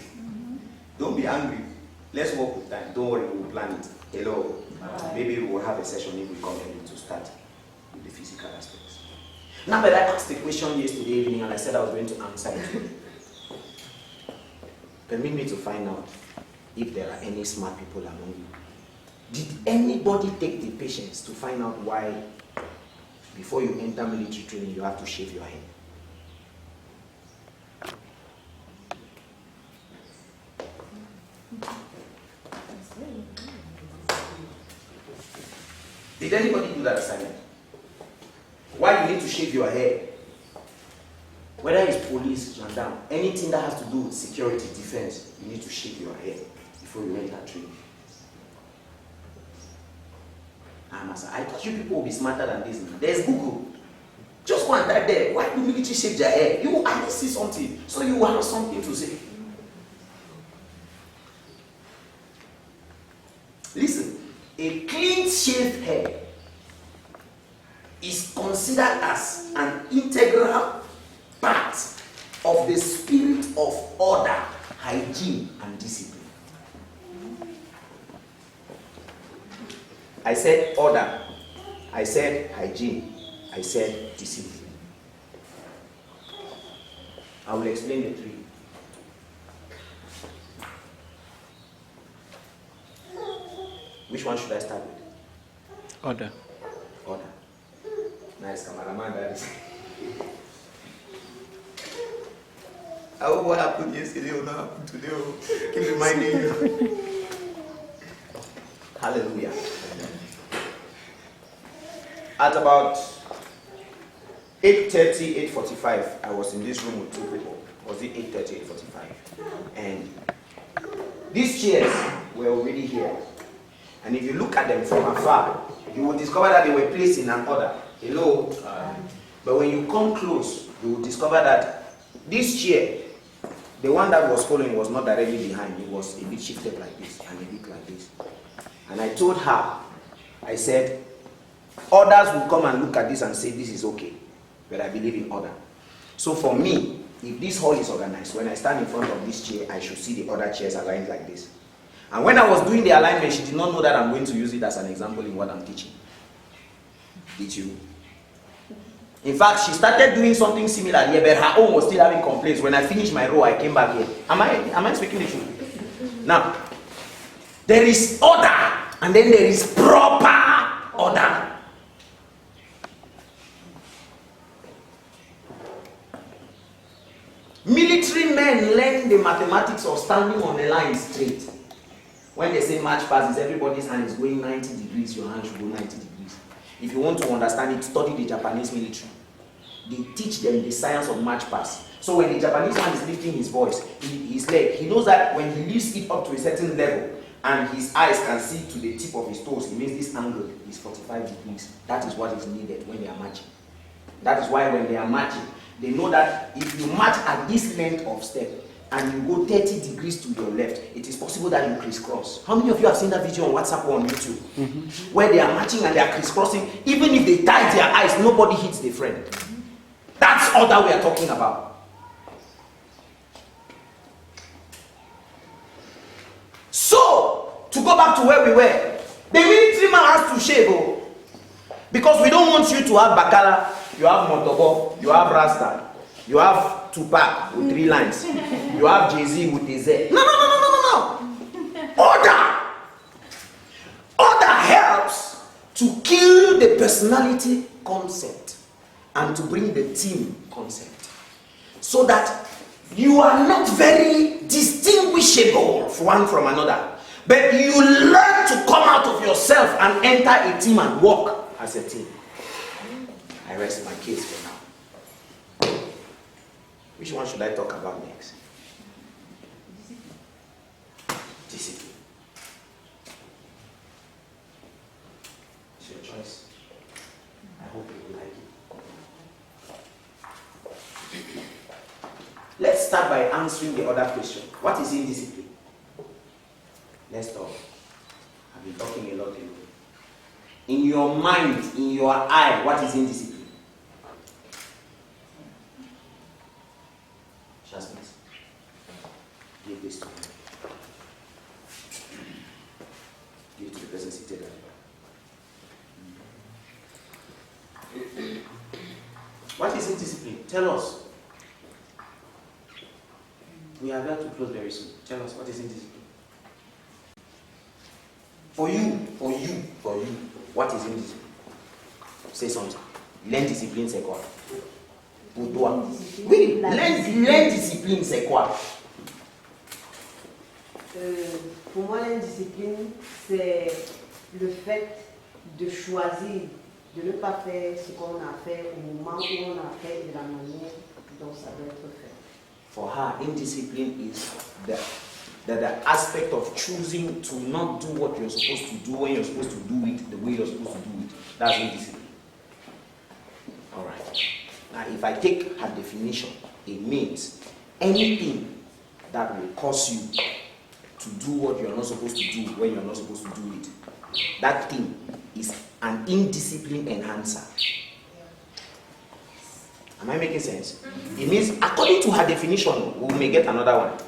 Speaker 1: Don't be angry. Let's work with time. Don't worry, we will plan it. Hello. Maybe we will have a session if we come early to start with the physical aspects. Now that I asked the question yesterday evening and I said I was going to answer it, permit me to find out if there are any smart people among you. Did anybody take the patience to find out why before you enter military training you have to shave your head? Did anybody do that assignment? Why you need to shave your hair? Whether it's police, gendarme, anything that has to do with security, defense, you need to shave your hair before you enter training. I thought you people will be smarter than this now. There's Google. Just go and type there. Why do military shave their hair? You will at least see something. So you will have something to say. Listen, a clean shaved hair is considered as an integral part of the spirit of order, hygiene, and discipline. I said order, I said hygiene, I said discipline. I will explain the three. Which one should I start with?
Speaker 3: Order.
Speaker 1: Order. Nice cameraman, that is. I hope what happened yesterday will not happen today. Keep reminding you. Hallelujah. At about 8:30, 8:45, I was in this room with two people. Was it 8:30, 8:45? And these chairs were already here. And if you look at them from afar, you will discover that they were placed in an order. Hello? But when you come close, you will discover that this chair, the one that was following, was not directly behind. It was a bit shifted like this and a bit like this. And I told her, I said, others will come and look at this and say this is okay. But I believe in order. So for me, if this hall is organized, when I stand in front of this chair, I should see the other chairs aligned like this. And when I was doing the alignment, she did not know that I'm going to use it as an example in what I'm teaching. Did you? In fact, she started doing something similar here, but her own was still having complaints. When I finished my row, I came back here. Am I speaking the truth? Now, there is order, and then there is proper order. Military men learn the mathematics of standing on the line straight. When they say march passes, everybody's hand is going 90 degrees, your hand should go 90 degrees. If you want to understand it, study the Japanese military. They teach them the science of march pass. So when the Japanese man is lifting his voice, his leg, he knows that when he lifts it up to a certain level and his eyes can see to the tip of his toes, it means this angle is 45 degrees. That is what is needed when they are marching. That is why when they are marching, they know that if you march at this length of step and you go 30 degrees to your left, it is possible that you crisscross. How many of you have seen that video on WhatsApp or on YouTube? Mm-hmm. Where they are marching and they are crisscrossing. Even if they tie their eyes, nobody hits their friend. That's all that we are talking about. So, to go back to where we were, the military man has to shave. Oh, because we don't want you to have Bakala, you have Motobo, you have Rasta, you have Tupac with 3 lines, you have Jay-Z with a Z. No. Order! Order helps to kill the personality concept and to bring the team concept. So that you are not very distinguishable one from another. But you learn to come out of yourself and enter a team and work as a team. I rest my case for now. Which one should I talk about next? Discipline. It's your choice. I hope you will like it. Let's start by answering the other question. What is indiscipline? Let's talk. I've been talking a lot lately. In your mind, in your eye, what is indiscipline? Jasmine, give this to me. Give it to the person seated at the back. What is indiscipline? Tell us. We are about to close very soon. Tell us, what is indiscipline? For you, what is indiscipline? Say something. Learn discipline, c'est quoi? Pour toi. Oui, learn discipline, c'est quoi?
Speaker 5: Pour moi, l'indiscipline, c'est le fait de choisir, de ne pas faire ce qu'on a fait au moment où on a fait et de la manière dont ça doit être fait.
Speaker 1: For her, indiscipline is the aspect of choosing to not do what you're supposed to do when you're supposed to do it the way you're supposed to do it. That's indiscipline. Alright. Now, if I take her definition, it means anything that will cause you to do what you're not supposed to do when you're not supposed to do it. That thing is an indiscipline enhancer. Am I making sense? It means, according to her definition, we may get another one.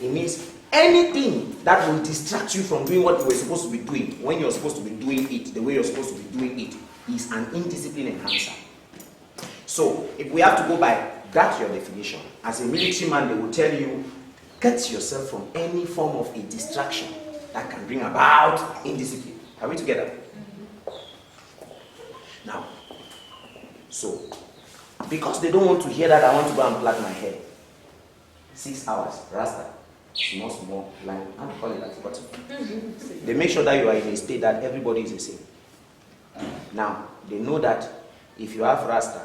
Speaker 1: It means anything that will distract you from doing what you were supposed to be doing when you're supposed to be doing it the way you're supposed to be doing it is an indiscipline enhancer. So, if we have to go by that your definition, as a military man, they will tell you, get yourself from any form of a distraction that can bring about indiscipline. Are we together? Now, so, because they don't want to hear that I want to go and plait my hair, 6 hours, rasta, small line. How do you call it? I forgot. They make sure that you are in a state that everybody is the same. Now, they know that if you have rasta,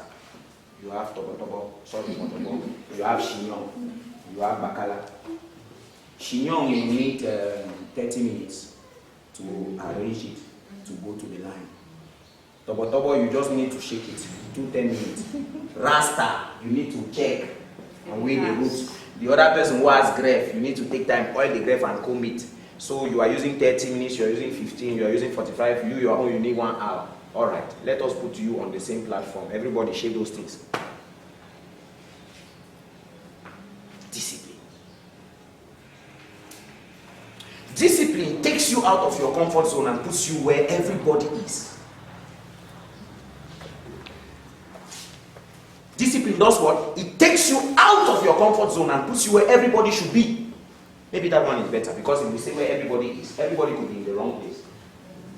Speaker 1: you have tobo, you have chignon, you have bakala. Chignon, you need 30 minutes to arrange it, to go to the line. Tobo, you just need to shake it, 10 minutes. Rasta, you need to check and weigh the roots. The other person who has graph, you need to take time, oil the graph and comb it. So you are using 30 minutes, you are using 15, you are using 45, your own, you need 1 hour. All right, let us put you on the same platform. Everybody share those things. Discipline. Discipline takes you out of your comfort zone and puts you where everybody is. Discipline does what? It takes you out of your comfort zone and puts you where everybody should be. Maybe that one is better, because if we say where everybody is, everybody could be in the wrong place.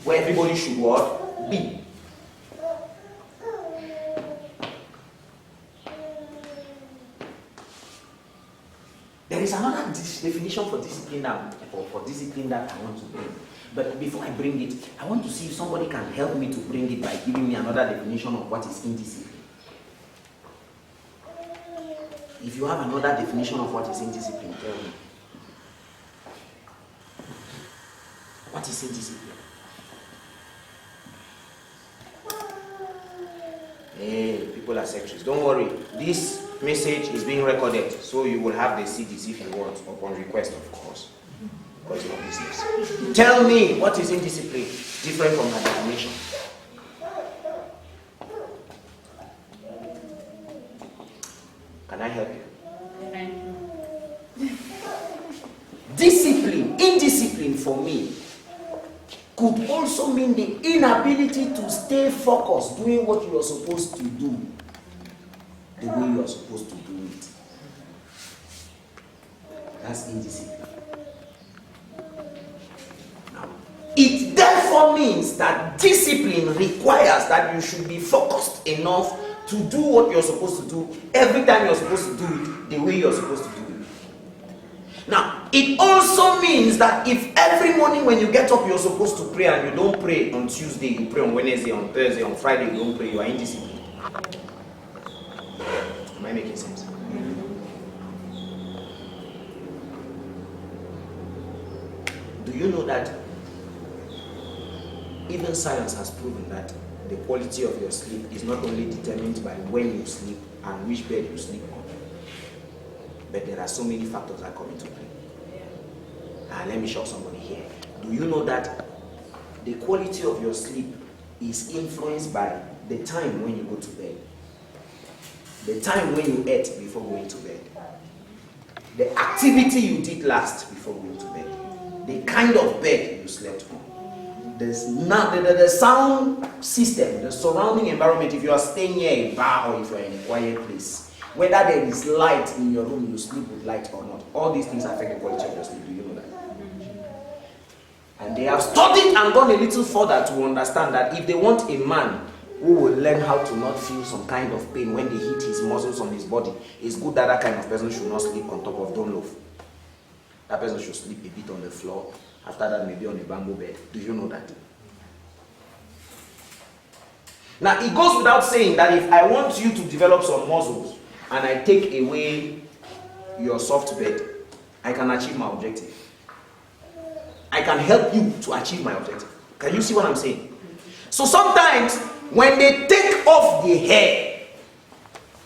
Speaker 1: Where everybody should what? Be. There is another definition for discipline now, for discipline that I want to bring. But before I bring it, I want to see if somebody can help me to bring it by giving me another definition of what is indiscipline. If you have another definition of what is indiscipline, tell me. What is indiscipline? Hey, people are secretaries. Don't worry. This message is being recorded, so you will have the CDs if you want, upon request, of course. Because it's your business. Tell me, what is indiscipline? Different from my definition. Can I help you? Discipline, indiscipline for me, could also mean the inability to stay focused doing what you are supposed to do the way you are supposed to do it. That's indiscipline. Now, it therefore means that discipline requires that you should be focused enough to do what you're supposed to do every time you're supposed to do it the way you're supposed to do it. Now, it also means that if every morning when you get up you're supposed to pray and you don't pray on Tuesday, you pray on Wednesday, on Thursday, on Friday, you don't pray, you are indisciplined. Am I making sense? Do you know that even science has proven that the quality of your sleep is not only determined by when you sleep and which bed you sleep on, but there are so many factors that come into play. Let me shock somebody here. Do you know that the quality of your sleep is influenced by the time when you go to bed, the time when you ate before going to bed, the activity you did last before going to bed, the kind of bed you slept on, the sound system, the surrounding environment, if you are staying near a bar or if you are in a quiet place, whether there is light in your room, you sleep with light or not, all these things affect the quality of your sleep. Do you know that? And they have studied and gone a little further to understand that if they want a man who will learn how to not feel some kind of pain when they hit his muscles on his body, it's good that that kind of person should not sleep on top of Dunlop. That person should sleep a bit on the floor. After that, maybe on a bamboo bed. Do you know that? Now, it goes without saying that if I want you to develop some muscles and I take away your soft bed, I can achieve my objective. I can help you to achieve my objective. Can you see what I'm saying? So sometimes, when they take off the hair,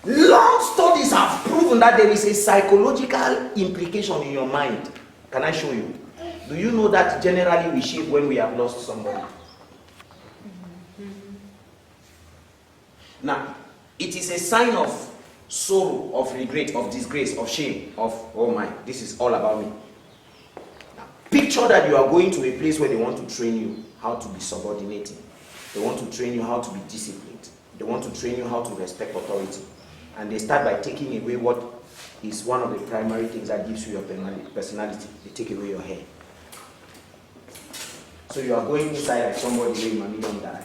Speaker 1: long studies have proven that there is a psychological implication in your mind. Can I show you? Do you know that generally we shave when we have lost somebody? Now, it is a sign of sorrow, of regret, of disgrace, of shame, of, oh my, this is all about me. Now, picture that you are going to a place where they want to train you how to be subordinating. They want to train you how to be disciplined. They want to train you how to respect authority. And they start by taking away what is one of the primary things that gives you your personality. They take away your hair. So you are going inside like somebody where you don't die.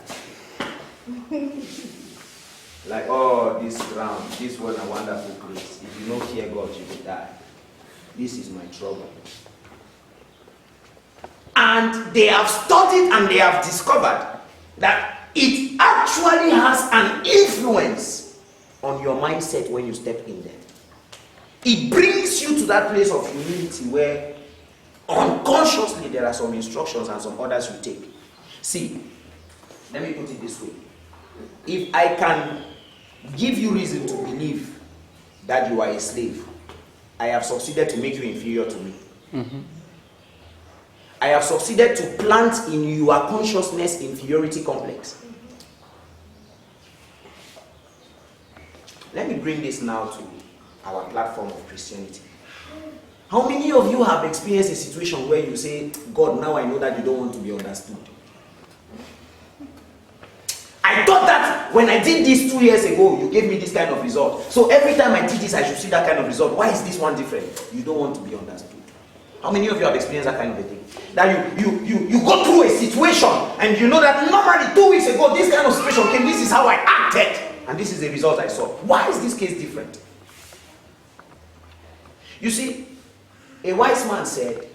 Speaker 1: Like, oh, this ground, this was a wonderful place. If you don't fear God, you will die. This is my trouble. And they have studied and they have discovered that it actually has an influence on your mindset when you step in there. It brings you to that place of humility where unconsciously there are some instructions and some orders you take. See, let me put it this way. If I can give you reason to believe that you are a slave, I have succeeded to make you inferior to me. Mm-hmm. I have succeeded to plant in your consciousness inferiority complex. Let me bring this now to our platform of Christianity. How many of you have experienced a situation where you say, God, now I know that you don't want to be understood? I thought that when I did this 2 years ago, you gave me this kind of result. So every time I did this, I should see that kind of result. Why is this one different? You don't want to be understood. How many of you have experienced that kind of a thing? That you go through a situation and you know that normally 2 weeks ago, this kind of situation came, this is how I acted. And this is the result I saw. Why is this case different? You see, a wise man said,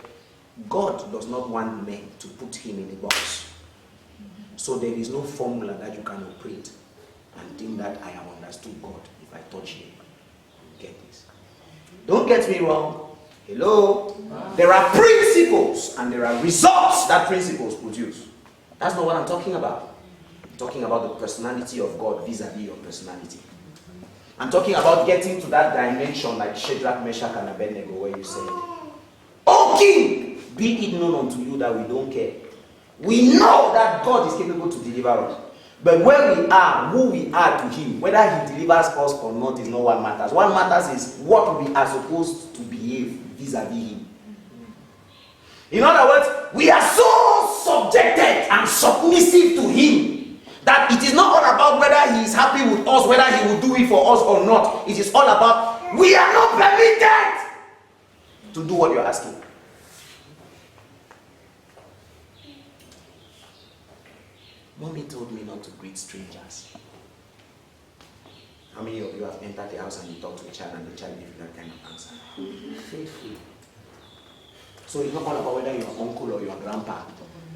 Speaker 1: God does not want men to put him in a box. So there is no formula that you can operate and think that I have understood God if I touch him. Get this. Don't get me wrong. Hello? There are principles and there are results that principles produce. That's not what I'm talking about. I'm talking about the personality of God vis-a-vis your personality. I'm talking about getting to that dimension like Shadrach, Meshach, and Abednego where you say, O King, be it known unto you that we don't care. We know that God is capable to deliver us. But where we are, who we are to him, whether he delivers us or not is not what matters. What matters is what we are supposed to behave vis-a-vis him. In other words, we are so subjected and submissive to him that it is not all about whether he is happy with us, whether he will do it for us or not. It is all about we are not permitted to do what you're asking. Mommy told me not to greet strangers. How many of you have entered the house and you talk to a child and the child gives you that kind of answer? Faithful. So it's not all about whether you're uncle or your grandpa.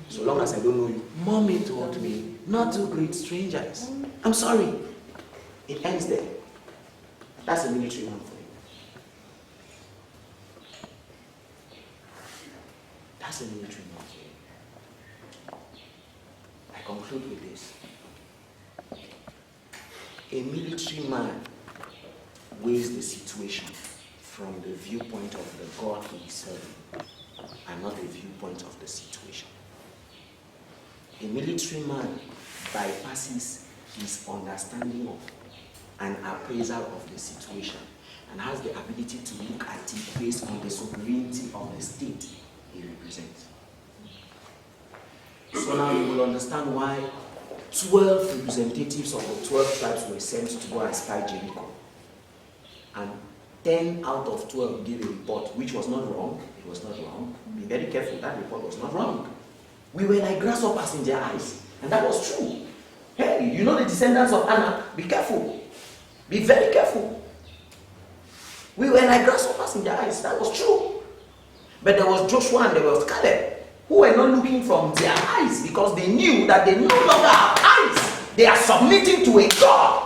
Speaker 1: So long as I don't know you. Mommy told me not to greet strangers. I'm sorry. It ends there. That's a military man for you. That's a military man for you. I conclude with this. A military man weighs the situation from the viewpoint of the God he is serving and not the viewpoint of the situation. A military man bypasses his understanding of an appraisal of the situation and has the ability to look at it based on the sovereignty of the state he represents. So now you will understand why 12 representatives of the 12 tribes were sent to go and spy Jericho. And 10 out of 12 gave a report, which was not wrong. It was not wrong. Be very careful, that report was not wrong. We were like grasshoppers in their eyes. And that was true. Hey, you know the descendants of Anak? Be careful. Be very careful. We were like grasshoppers in their eyes. That was true. But there was Joshua and there was Caleb, who were not looking from their eyes because they knew that they no longer have eyes. They are submitting to a God.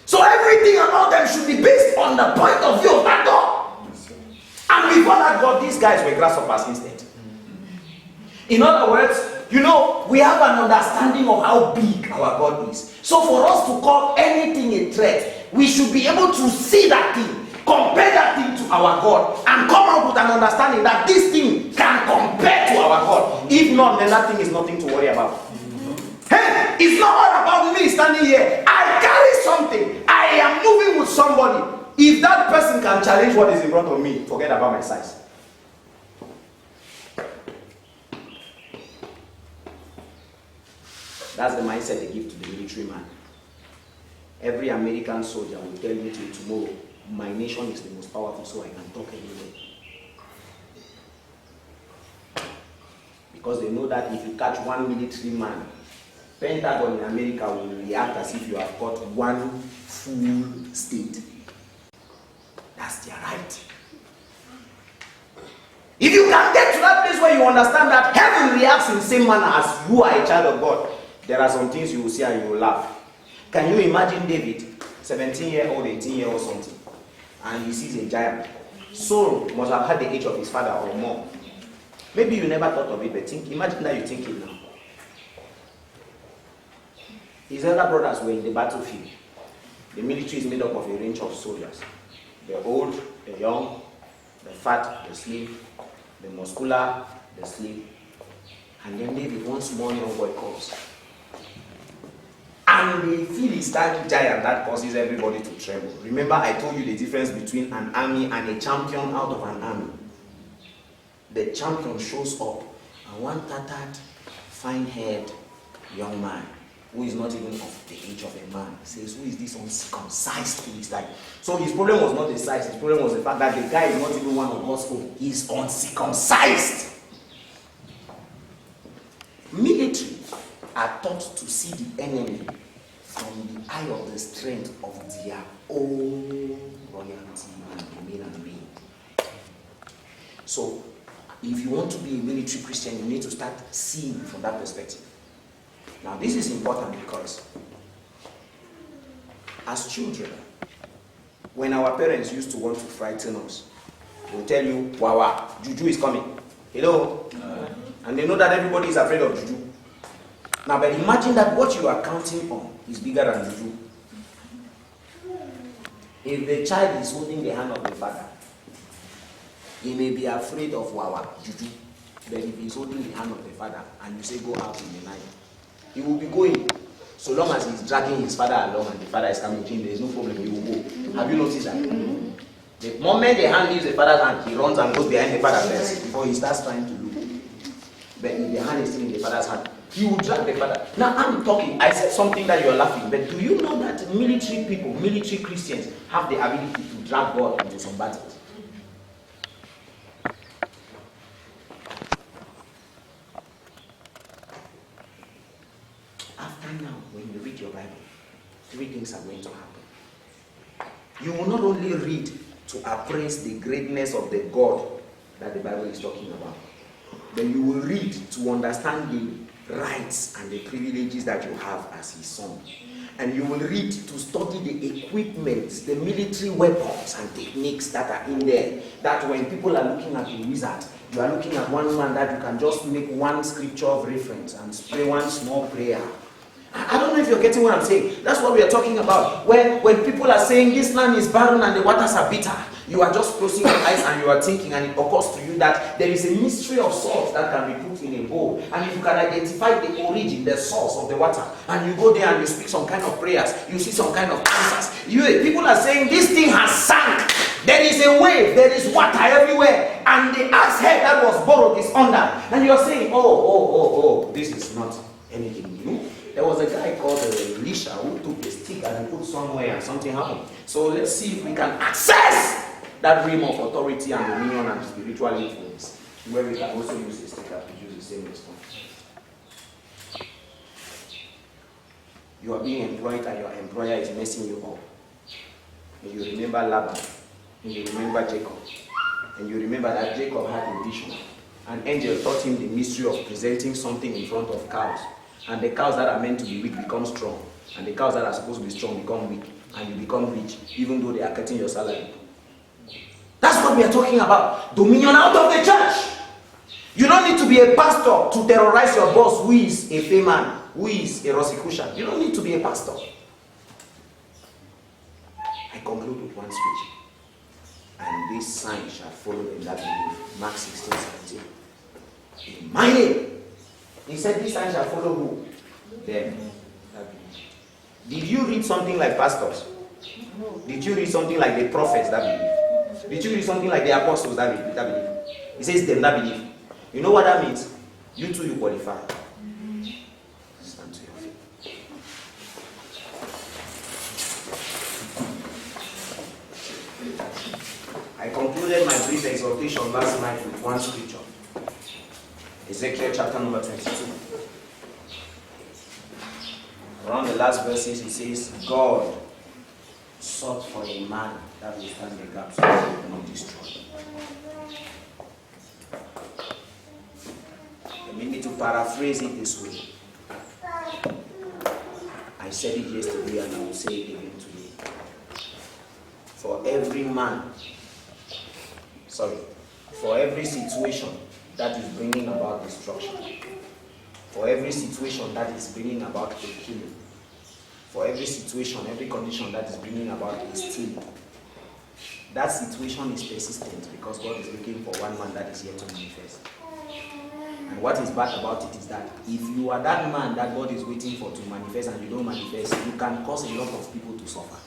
Speaker 1: So everything about them should be based on the point of view of that God. And before that God, these guys were grasshoppers instead. In other words, you know, we have an understanding of how big our God is. So for us to call anything a threat, we should be able to see that thing, compare that thing to our God, and come up with an understanding that this thing can compare to our God. If not, then that thing is nothing to worry about. Hey, it's not all about me standing here. I carry something. I am moving with somebody. If that person can challenge what is in front of me, forget about my size. That's the mindset they give to the military man. Every American soldier will tell you till tomorrow, my nation is the most powerful, so I can talk anywhere. Because they know that if you catch one military man, Pentagon in America will react as if you have got one full state. That's their right. If you can get to that place where you understand that heaven reacts in the same manner as you are a child of God, there are some things you will see and you will laugh. Can you imagine David, 17-year-old, 18-year-old something, and he sees a giant? Saul must have had the age of his father or more. Maybe you never thought of it, but imagine that you think it now. His elder brothers were in the battlefield. The military is made up of a range of soldiers. The old, the young, the fat, the slim, the muscular, the slim. And then David, one small young boy, comes. And the Philistine giant that causes everybody to tremble. Remember, I told you the difference between an army and a champion out of an army. The champion shows up, and one tattered, fine-haired young man who is not even of the age of a man says, "Who is this uncircumcised Philistine?" So his problem was not the size, his problem was the fact that the guy is not even one of God's own. He's uncircumcised. Military are taught to see the enemy from the eye of the strength of their own royalty and domain and being. So, if you want to be a military Christian, you need to start seeing from that perspective. Now, this is important because as children, when our parents used to want to frighten us, they'll tell you, "Wawa, Juju is coming." Hello? And they know that everybody is afraid of Juju. Now, but imagine that what you are counting on is bigger than Juju. If the child is holding the hand of the father, he may be afraid of Wawa, Juju. But if he's holding the hand of the father and you say, "Go out in the night," he will be going. So long as he's dragging his father along and the father is coming to him, there is no problem, he will go. Have you noticed that? The moment the hand leaves the father's hand, he runs and goes behind the father first before he starts trying to look. But if the hand is still in the father's hand, he will drag the father. Now I'm talking, I said something that you are laughing, but do you know that military people, military Christians, have the ability to drag God into some battles? After now, when you read your Bible, three things are going to happen. You will not only read to appraise the greatness of the God that the Bible is talking about, then you will read to understand the rights and the privileges that you have as his son. And you will read to study the equipment, the military weapons and techniques that are in there. That when people are looking at a wizard, you are looking at one man that you can just make one scripture of reference and pray one small prayer. I don't know if you're getting what I'm saying. That's what we are talking about. When people are saying this land is barren and the waters are bitter, you are just closing your eyes and you are thinking, and it occurs to you that there is a mystery of salt that can be put in a bowl. And if you can identify the origin, the source of the water, and you go there and you speak some kind of prayers, you see some kind of answers. People are saying this thing has sunk. There is a wave, there is water everywhere, and the axe head that was borrowed is under. And you're saying, oh, this is not anything new. There was a guy called Elisha who took a stick and put somewhere and something happened. So let's see if we can access that realm of authority and dominion and spiritual influence, where we can also use a stick and produce the same response. You are being employed and your employer is messing you up. And you remember Laban, and you remember Jacob, and you remember that Jacob had a vision. An angel taught him the mystery of presenting something in front of cows. And the cows that are meant to be weak become strong. And the cows that are supposed to be strong become weak. And you become rich, even though they are cutting your salary. That's what we are talking about. Dominion out of the church. You don't need to be a pastor to terrorize your boss who is a fayman, who is a Rosicrucian. You don't need to be a pastor. I conclude with one scripture. And this sign shall follow them that believe. Mark 16:17. In my name. He said this sign shall follow who? Them. Did you read something like pastors? Did you read something like the prophets that believe? Did you read something like the apostles that believe? He says them that believe. You know what that means? You too, you qualify. Stand to your feet. I concluded my brief exhortation last night with one scripture. Ezekiel chapter number 22. Around the last verses, it says, God sought for a man that will stand the gap so that he will not destroy. Maybe to paraphrase it this way. I said it yesterday and I will say it again today. For every situation that is bringing about destruction, for every situation that is bringing about a killing, for every situation, every condition that is bringing about a stealing, that situation is persistent because God is looking for one man that is yet to manifest. And what is bad about it is that if you are that man that God is waiting for to manifest and you don't manifest, you can cause a lot of people to suffer.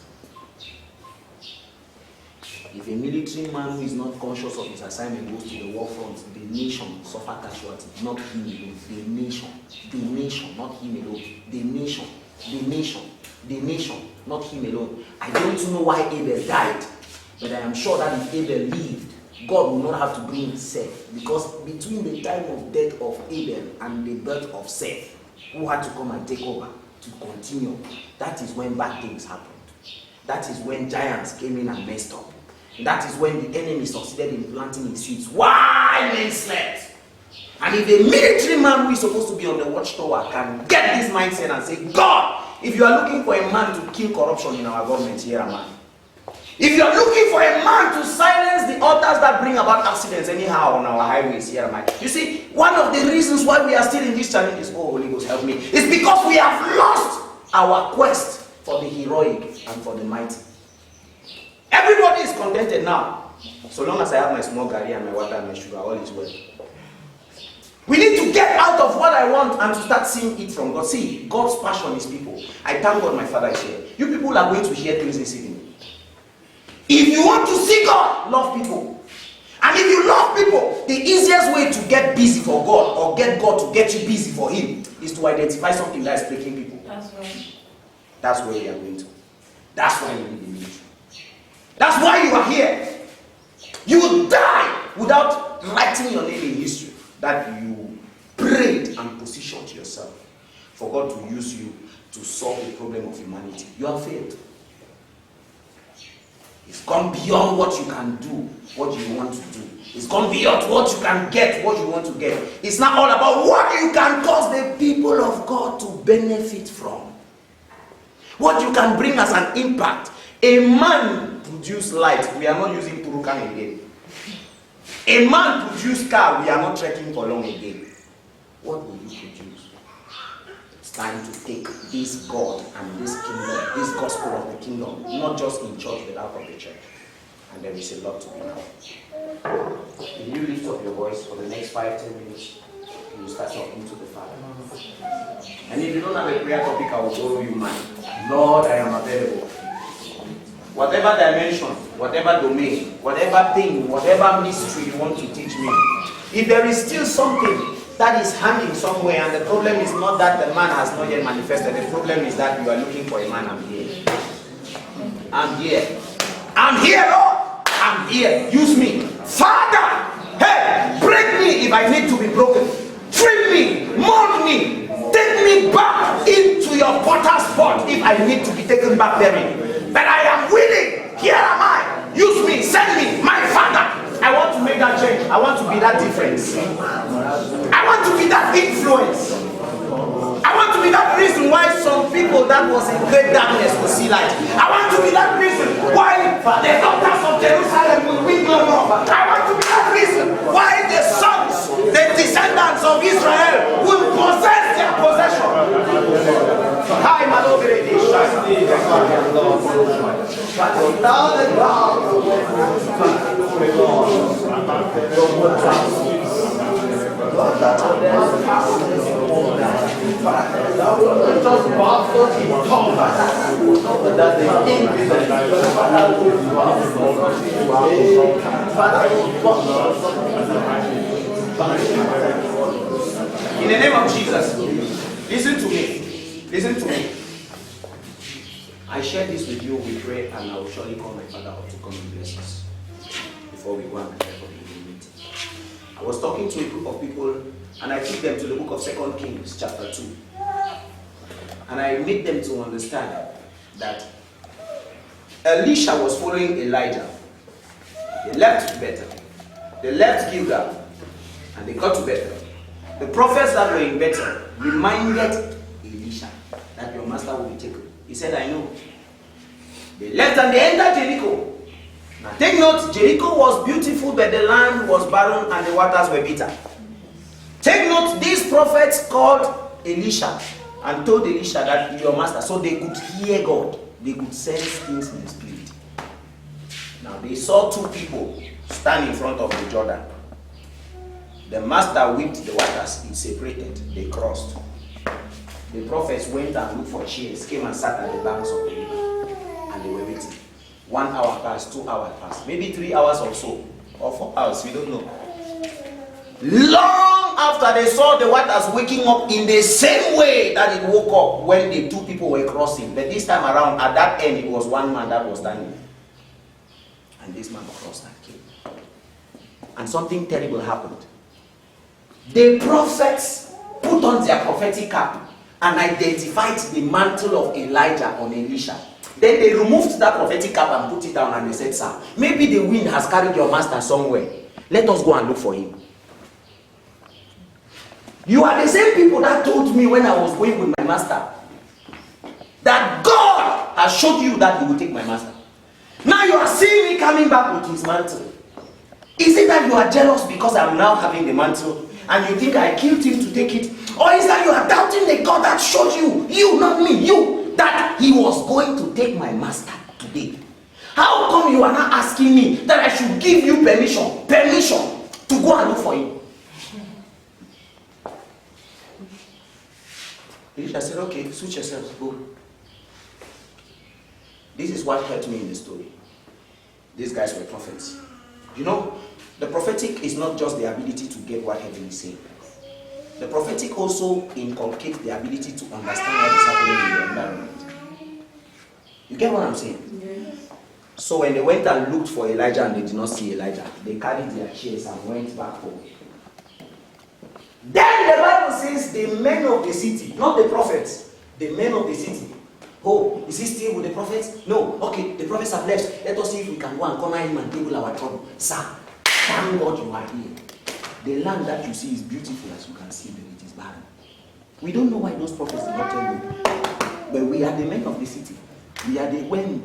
Speaker 1: If a military man who is not conscious of his assignment goes to the war front, the nation suffer casualty, not him alone. The nation, not him alone. The nation, not him alone. I don't know why Abel died, but I am sure that if Abel lived, God will not have to bring Seth, because between the time of death of Abel and the birth of Seth, who had to come and take over to continue, that is when bad things happened. That is when giants came in and messed up. That is when the enemy succeeded in planting his seeds while men slept. And if a military man who is supposed to be on the watchtower can get this mindset and say, God, if you are looking for a man to kill corruption in our government, here am I. If you are looking for a man to silence the altars that bring about accidents anyhow on our highways, here am I. You see, one of the reasons why we are still in this challenge is, oh, Holy Ghost, help me, is because we have lost our quest for the heroic and for the mighty. Everybody is contented now. So long as I have my small garri and my water and my sugar, all is well. We need to get out of what I want and to start seeing it from God. See, God's passion is people. I thank God my Father is here. You people are going to hear things this evening. If you want to see God, love people. And if you love people, the easiest way to get busy for God or get God to get you busy for Him is to identify something that is breaking people.
Speaker 2: That's right.
Speaker 1: That's where we are going to. That's why you need the ministry. That's why you are here. You will die without writing your name in history that you prayed and positioned yourself for God to use you to solve the problem of humanity. You have failed. It's gone beyond what you can do, what you want to do. It's gone beyond what you can get, what you want to get. It's not all about what you can cause the people of God to benefit from. What you can bring as an impact. A man produce light. We are not using Purukan again. A man produce car. We are not trekking for long again. What will you produce? It's time to take this God and this kingdom, this gospel of the kingdom, not just in church but out of the church. And there is a lot to be done. If you lift up your voice for the next 5-10 minutes, you will start talking to the Father. And if you don't have a prayer topic, I will borrow you mine. Lord, I am available. Whatever dimension, whatever domain, whatever thing, whatever mystery you want to teach me, if there is still something that is hanging somewhere, and the problem is not that the man has not yet manifested, the problem is that you are looking for a man. I'm here. I'm here. I'm here, Lord. I'm here. Use me. Father, hey, break me if I need to be broken. Trim me, mold me, take me back into your potter's pot if I need to be taken back therein. But I am willing. Here am I. Use me, send me, my Father. I want to make that change. I want to be that difference. I want to be that influence. I want to be that reason why some people that was in great darkness will see light. I want to be that reason why the daughters of Jerusalem will win no more. I want to be that reason why the sons, the descendants of Israel will possess their possession. Hi, my Lord. In the name of Jesus, listen to me. Listen to me. I share this with you, we pray, and I will surely call my Father up to come and bless us before we go and prepare for the evening meeting. I was talking to a group of people, and I took them to the book of 2 Kings, chapter 2. And I made them to understand that Elisha was following Elijah. They left Bethel. They left Gilgal, and they got to Bethel. The prophets that were in Bethel reminded Elisha that your master will be taken. He said, I know. They left and they entered Jericho. Now take note, Jericho was beautiful, but the land was barren and the waters were bitter. Take note, these prophets called Elisha and told Elisha that your master, so they could hear God. They could sense things in the spirit. Now they saw two people stand in front of the Jordan. The master whipped the waters, it separated, they crossed. The prophets went and looked for chairs, came and sat at the banks of the river, and they were waiting. 1 hour passed, 2 hours passed, maybe 3 hours or so, or 4 hours, we don't know. Long after they saw the waters waking up in the same way that it woke up when the two people were crossing. But this time around, at that end, it was one man that was standing. And this man crossed and came. And something terrible happened. The prophets put on their prophetic cap and identified the mantle of Elijah on Elisha. Then they removed that prophetic cap and put it down and they said, sir, maybe the wind has carried your master somewhere. Let us go and look for him. You are the same people that told me when I was going with my master that God has showed you that he will take my master. Now you are seeing me coming back with his mantle. Is it that you are jealous because I'm now having the mantle and you think I killed him to take it? Or is that you are doubting the God that showed you, not me, you, that he was going to take my master today? How come you are not asking me that I should give you permission to go and look for him? Elisha said, okay, switch yourselves, go. This is what hurt me in the story. These guys were prophets. You know, the prophetic is not just the ability to get what heaven is saying. The prophetic also inculcates the ability to understand what is happening in the environment. You get what I'm saying?
Speaker 4: Yes.
Speaker 1: So when they went and looked for Elijah and they did not see Elijah, they carried their chairs and went back home. Then the Bible says the men of the city, not the prophets, the men of the city. Oh, is he still with the prophets? No. Okay, the prophets have left. Let us see if we can go and corner him and table our trouble. Sir, thank God you are here. The land that you see is beautiful as you can see, but it is barren. We don't know why those prophets did not tell you. But we are the men of the city. We are the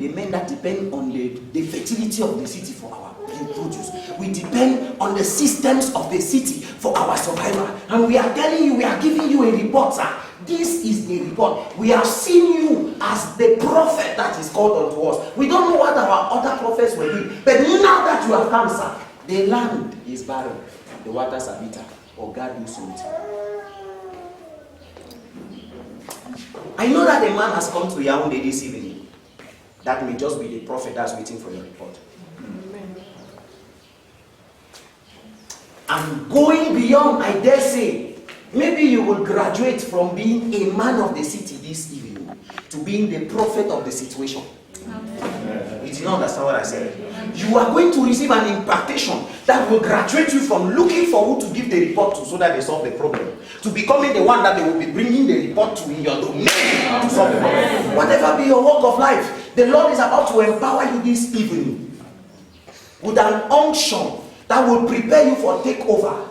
Speaker 1: men that depend on the fertility of the city for our produce. We depend on the systems of the city for our survival. And we are telling you, we are giving you a report, sir. This is the report. We have seen you as the prophet that is called unto us. We don't know what our other prophets were doing. But now that you have come, sir, the land is barren. The waters are bitter. Or God will something. I know that a man has come to Yaoundé this evening. That may just be the prophet that's waiting for your report.
Speaker 4: Amen.
Speaker 1: And going beyond, I dare say, maybe you will graduate from being a man of the city this evening to being the prophet of the situation. You did not understand what I said. You are going to receive an impartation that will graduate you from looking for who to give the report to so that they solve the problem, to becoming the one that they will be bringing the report to in your domain to solve the problem. Whatever be your walk of life, the Lord is about to empower you this evening with an unction that will prepare you for takeover.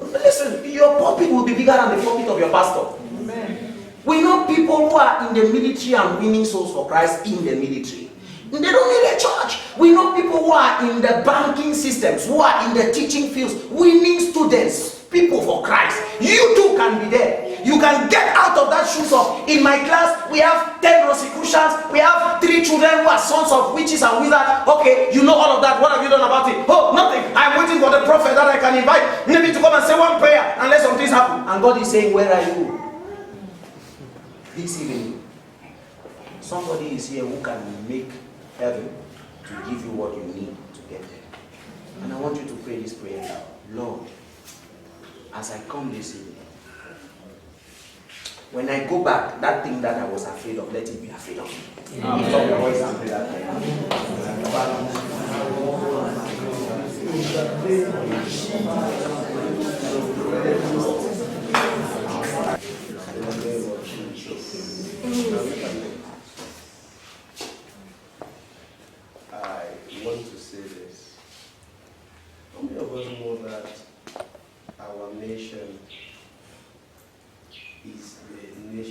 Speaker 1: Listen, your pulpit will be bigger than the pulpit of your pastor.
Speaker 4: Amen.
Speaker 1: We know people who are in the military and winning souls for Christ in the military. They don't need a church. We know people who are in the banking systems, who are in the teaching fields, winning students, people for Christ. You too can be there. You can get out of that shoes of, in my class, we have 10 Rosicrucians, we have 3 children who are sons of witches and wizards. Okay, you know all of that. What have you done about it? Oh, nothing. I'm waiting for the prophet that I can invite, maybe to come and say one prayer and let some things happen. And God is saying, where are you? This evening, somebody is here who can make heaven to give you what you need to get there. And I want you to pray this prayer now. Lord, as I come this evening, when I go back, that thing that I was afraid of, let it be afraid of me. Lift up your voice and pray that prayer.
Speaker 6: I want to say this. How many of us know that our nation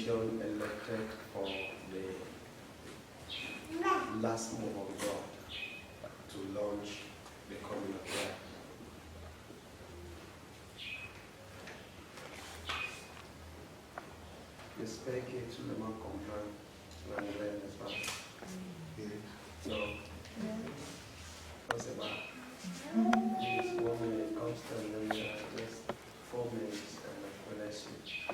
Speaker 6: nation elected for the last move of God to launch the coming of Christ. J'espère que tout le monde comprend l'anglais, n'est-ce pas? Non. Non, c'est pas. Just 1 minute, constant, and just 4 minutes, and when I switch.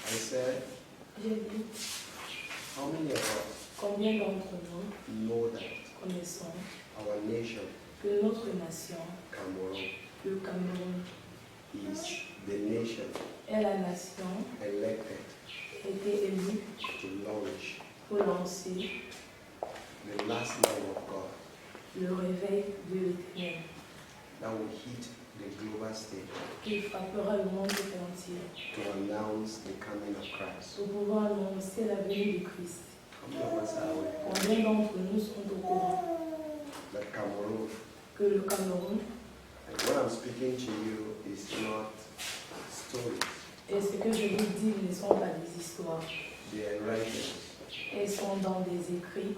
Speaker 6: I said,
Speaker 7: J'ai dit,
Speaker 6: how many of us
Speaker 7: combien d'entre nous
Speaker 6: know that
Speaker 7: connaissons
Speaker 6: our nation,
Speaker 7: que notre nation,
Speaker 6: Cameroon,
Speaker 7: le Cameroun,
Speaker 6: is the nation
Speaker 7: est la nation
Speaker 6: elected
Speaker 7: qui a été élue
Speaker 6: to launch
Speaker 7: pour lancer
Speaker 6: the last move of God
Speaker 7: le réveil de l'Éternel
Speaker 6: that will hit the global stage
Speaker 7: qui frappera le monde entier
Speaker 6: to announce the coming of Christ.
Speaker 7: pour pouvoir annoncer la venue de Christ.
Speaker 6: How many of us are aware
Speaker 7: Combien d'entre nous sont au courant
Speaker 6: that Cameroon,
Speaker 7: que le Cameroun,
Speaker 6: and what I'm speaking to you is not stories,
Speaker 7: et ce que je vous dis ne sont pas des histoires,
Speaker 6: they are writings.
Speaker 7: elles sont dans des écrits,